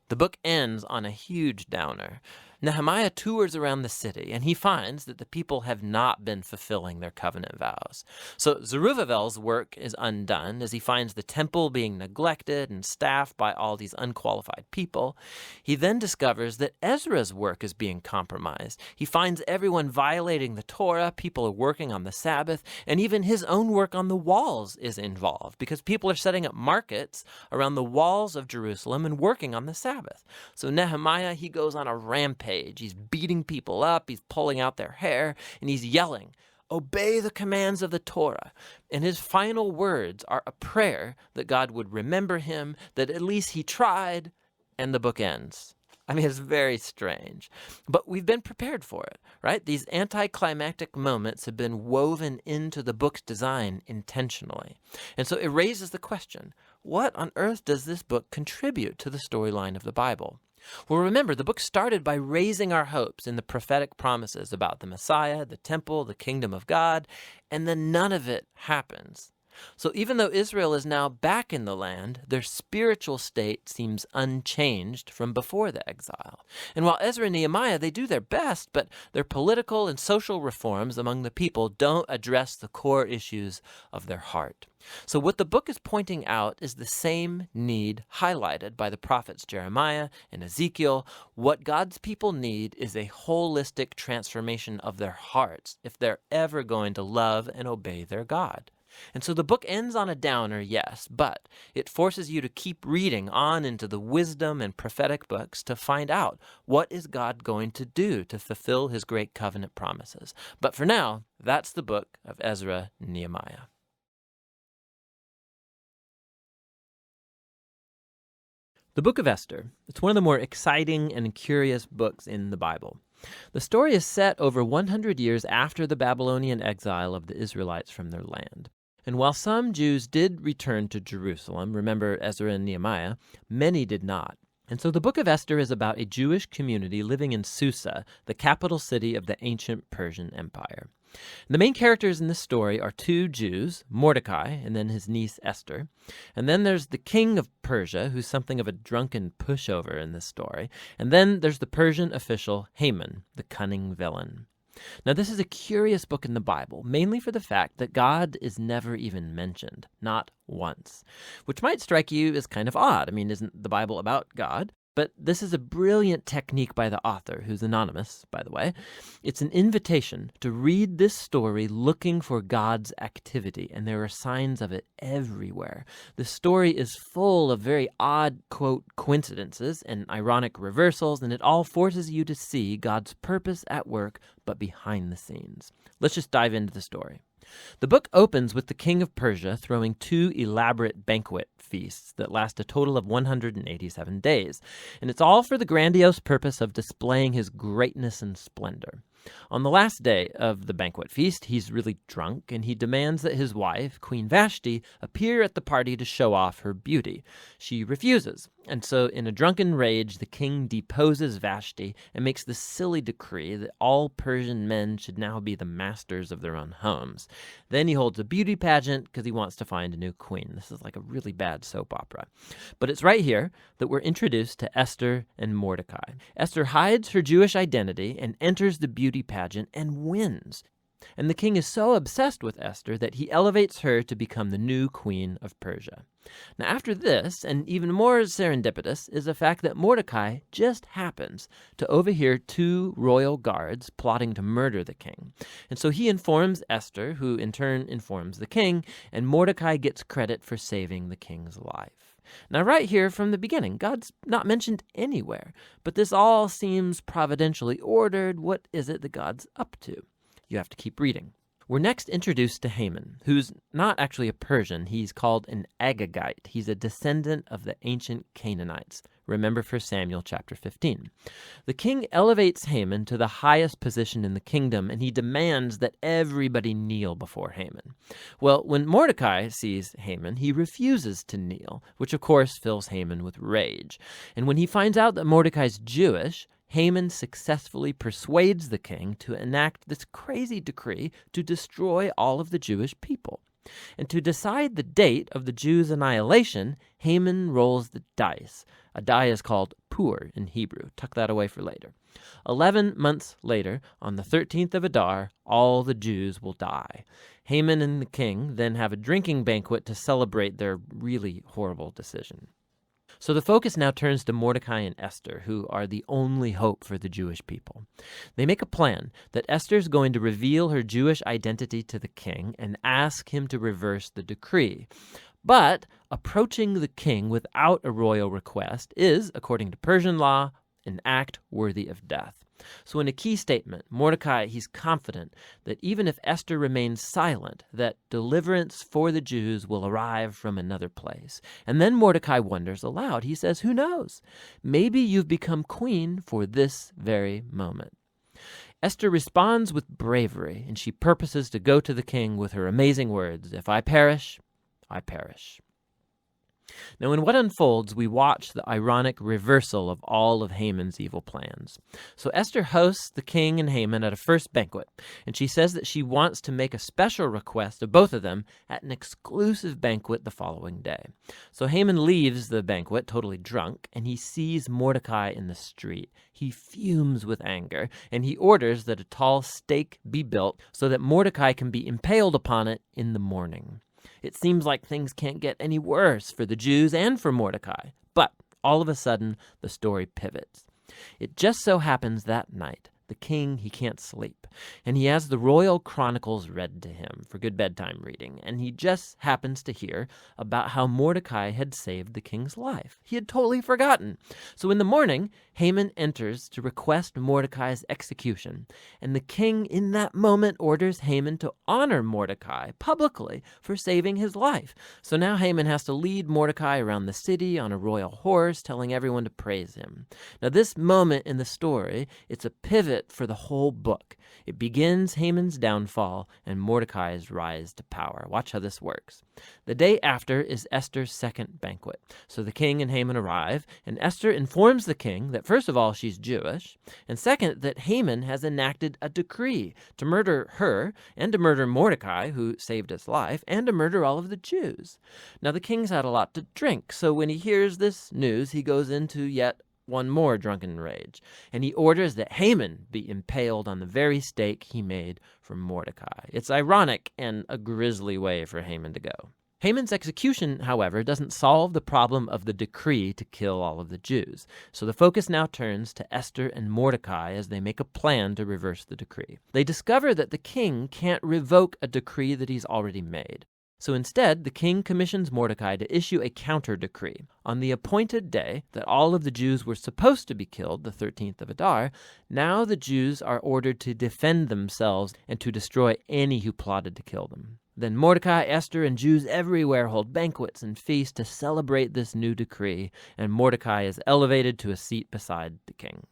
The book ends on a huge downer. Nehemiah tours around the city, and he finds that the people have not been fulfilling their covenant vows. So Zerubbabel's work is undone as he finds the temple being neglected and staffed by all these unqualified people. He then discovers that Ezra's work is being compromised. He finds everyone violating the Torah, people are working on the Sabbath, and even his own work on the walls is involved because people are setting up markets around the walls of Jerusalem and working on the Sabbath. So Nehemiah, he goes on a rampage. He's beating people up, he's pulling out their hair, and he's yelling, "Obey the commands of the Torah." And his final words are a prayer that God would remember him, that at least he tried, and the book ends. I mean, it's very strange, but we've been prepared for it, right? These anticlimactic moments have been woven into the book's design intentionally. And so it raises the question, what on earth does this book contribute to the storyline of the Bible? Well, remember, the book started by raising our hopes in the prophetic promises about the Messiah, the temple, the kingdom of God, and then none of it happens. So even though Israel is now back in the land, their spiritual state seems unchanged from before the exile. And while Ezra and Nehemiah, they do their best, but their political and social reforms among the people don't address the core issues of their heart. So what the book is pointing out is the same need highlighted by the prophets Jeremiah and Ezekiel. What God's people need is a holistic transformation of their hearts if they're ever going to love and obey their God. And so the book ends on a downer, yes, but it forces you to keep reading on into the wisdom and prophetic books to find out what is God going to do to fulfill his great covenant promises. But for now, that's the book of Ezra and Nehemiah. The book of Esther, it's one of the more exciting and curious books in the Bible. The story is set over 100 years after the Babylonian exile of the Israelites from their land. And while some Jews did return to Jerusalem, remember Ezra and Nehemiah, many did not. And so the book of Esther is about a Jewish community living in Susa, the capital city of the ancient Persian Empire. The main characters in this story are two Jews, Mordecai and then his niece Esther. And then there's the king of Persia, who's something of a drunken pushover in this story. And then there's the Persian official Haman, the cunning villain. Now, this is a curious book in the Bible, mainly for the fact that God is never even mentioned, not once, which might strike you as kind of odd. I mean, isn't the Bible about God? But this is a brilliant technique by the author, who's anonymous, by the way. It's an invitation to read this story looking for God's activity, and there are signs of it everywhere. The story is full of very odd, quote, coincidences and ironic reversals, and it all forces you to see God's purpose at work, but behind the scenes. Let's just dive into the story. The book opens with the king of Persia throwing two elaborate banquet feasts that last a total of 187 days, and it's all for the grandiose purpose of displaying his greatness and splendor. On the last day of the banquet feast, he's really drunk, and he demands that his wife, Queen Vashti, appear at the party to show off her beauty. She refuses, and so in a drunken rage, the king deposes Vashti and makes the silly decree that all Persian men should now be the masters of their own homes. Then he holds a beauty pageant because he wants to find a new queen. This is like a really bad soap opera. But it's right here that we're introduced to Esther and Mordecai. Esther hides her Jewish identity and enters the beauty pageant and wins. And the king is so obsessed with Esther that he elevates her to become the new queen of Persia. Now, after this, and even more serendipitous, is the fact that Mordecai just happens to overhear two royal guards plotting to murder the king. And so he informs Esther, who in turn informs the king, and Mordecai gets credit for saving the king's life. Now, right here from the beginning, God's not mentioned anywhere, but this all seems providentially ordered. What is it that God's up to? You have to keep reading. We're next introduced to Haman, who's not actually a Persian. He's called an Agagite. He's a descendant of the ancient Canaanites. Remember 1 Samuel chapter 15. The king elevates Haman to the highest position in the kingdom, and he demands that everybody kneel before Haman. Well, when Mordecai sees Haman, he refuses to kneel, which of course fills Haman with rage. And when he finds out that Mordecai's Jewish, Haman successfully persuades the king to enact this crazy decree to destroy all of the Jewish people. And to decide the date of the Jews' annihilation, Haman rolls the dice. A die is called pur in Hebrew. Tuck that away for later. 11 months later, on the 13th of Adar, all the Jews will die. Haman and the king then have a drinking banquet to celebrate their really horrible decision. So the focus now turns to Mordecai and Esther, who are the only hope for the Jewish people. They make a plan that Esther's going to reveal her Jewish identity to the king and ask him to reverse the decree. But approaching the king without a royal request is, according to Persian law, an act worthy of death. So in a key statement, Mordecai, he's confident that even if Esther remains silent, that deliverance for the Jews will arrive from another place. And then Mordecai wonders aloud. He says, who knows? Maybe you've become queen for this very moment. Esther responds with bravery, and she purposes to go to the king with her amazing words, if I perish, I perish. Now, in what unfolds, we watch the ironic reversal of all of Haman's evil plans. So Esther hosts the king and Haman at a first banquet, and she says that she wants to make a special request of both of them at an exclusive banquet the following day. So Haman leaves the banquet totally drunk, and he sees Mordecai in the street. He fumes with anger, and he orders that a tall stake be built so that Mordecai can be impaled upon it in the morning. It seems like things can't get any worse for the Jews and for Mordecai. But all of a sudden, the story pivots. It just so happens that night, the king, he can't sleep, and he has the royal chronicles read to him for good bedtime reading, and he just happens to hear about how Mordecai had saved the king's life. He had totally forgotten. So in the morning, Haman enters to request Mordecai's execution, and the king in that moment orders Haman to honor Mordecai publicly for saving his life. So now Haman has to lead Mordecai around the city on a royal horse, telling everyone to praise him. Now this moment in the story, it's a pivot for the whole book. It begins Haman's downfall and Mordecai's rise to power. Watch how this works. The day after is Esther's second banquet. So the king and Haman arrive, and Esther informs the king that first of all, she's Jewish, and second, that Haman has enacted a decree to murder her and to murder Mordecai, who saved his life, and to murder all of the Jews. Now the king's had a lot to drink, so when he hears this news, he goes into yet one more drunken rage, and he orders that Haman be impaled on the very stake he made for Mordecai. It's ironic and a grisly way for Haman to go. Haman's execution, however, doesn't solve the problem of the decree to kill all of the Jews. So the focus now turns to Esther and Mordecai as they make a plan to reverse the decree. They discover that the king can't revoke a decree that he's already made. So instead, the king commissions Mordecai to issue a counter-decree. On the appointed day that all of the Jews were supposed to be killed, the 13th of Adar, now the Jews are ordered to defend themselves and to destroy any who plotted to kill them. Then Mordecai, Esther, and Jews everywhere hold banquets and feasts to celebrate this new decree, and Mordecai is elevated to a seat beside the king.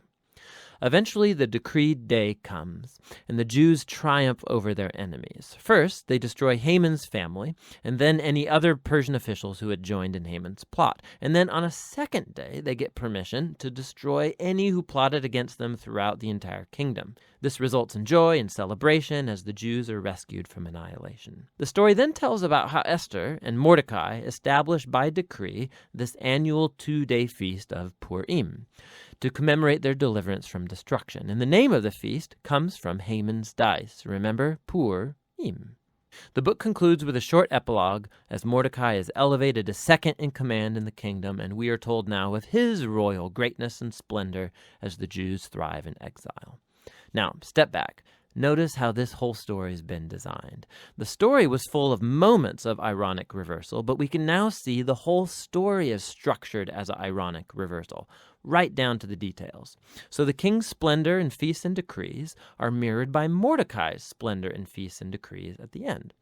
Eventually, the decreed day comes, and the Jews triumph over their enemies. First, they destroy Haman's family, and then any other Persian officials who had joined in Haman's plot. And then on a second day, they get permission to destroy any who plotted against them throughout the entire kingdom. This results in joy and celebration as the Jews are rescued from annihilation. The story then tells about how Esther and Mordecai established by decree this annual 2-day feast of Purim. to commemorate their deliverance from destruction. And the name of the feast comes from Haman's dice. Remember, Pur-im. The book concludes with a short epilogue as Mordecai is elevated to second in command in the kingdom, and we are told now of his royal greatness and splendor as the Jews thrive in exile. Now, step back. Notice how this whole story has been designed. The story was full of moments of ironic reversal, but we can now see the whole story is structured as an ironic reversal, right down to the details. So the king's splendor and feasts and decrees are mirrored by Mordecai's splendor and feasts and decrees at the end.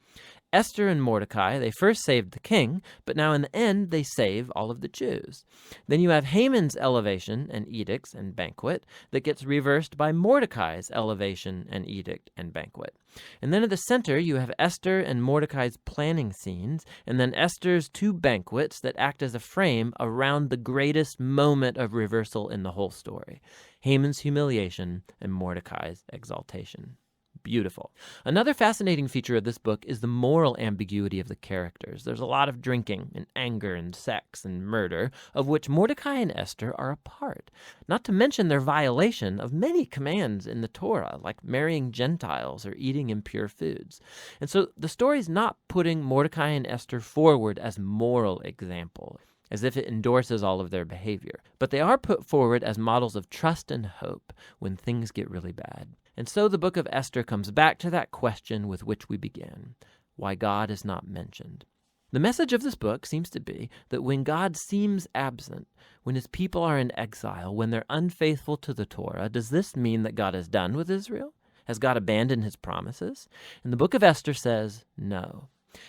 Esther and Mordecai, they first saved the king, but now in the end they save all of the Jews. Then you have Haman's elevation and edicts and banquet that gets reversed by Mordecai's elevation and edict and banquet. And then at the center you have Esther and Mordecai's planning scenes, and then Esther's two banquets that act as a frame around the greatest moment of reversal in the whole story: Haman's humiliation and Mordecai's exaltation. Beautiful. Another fascinating feature of this book is the moral ambiguity of the characters. There's a lot of drinking and anger and sex and murder, of which Mordecai and Esther are a part. Not to mention their violation of many commands in the Torah, like marrying Gentiles or eating impure foods. And so the story's not putting Mordecai and Esther forward as moral example, as if it endorses all of their behavior. But they are put forward as models of trust and hope when things get really bad. And so the book of Esther comes back to that question with which we began: why God is not mentioned. The message of this book seems to be that when God seems absent, when his people are in exile, when they're unfaithful to the Torah, does this mean that God is done with Israel? Has God abandoned his promises? And the book of Esther says no.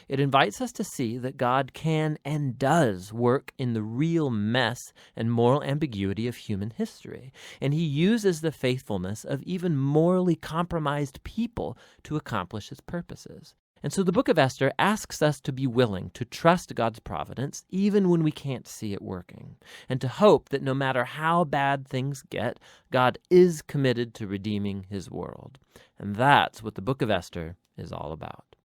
It invites us to see that God can and does work in the real mess and moral ambiguity of human history, and he uses the faithfulness of even morally compromised people to accomplish his purposes. And so the book of Esther asks us to be willing to trust God's providence even when we can't see it working, and to hope that no matter how bad things get, God is committed to redeeming his world. And that's what the book of Esther is all about.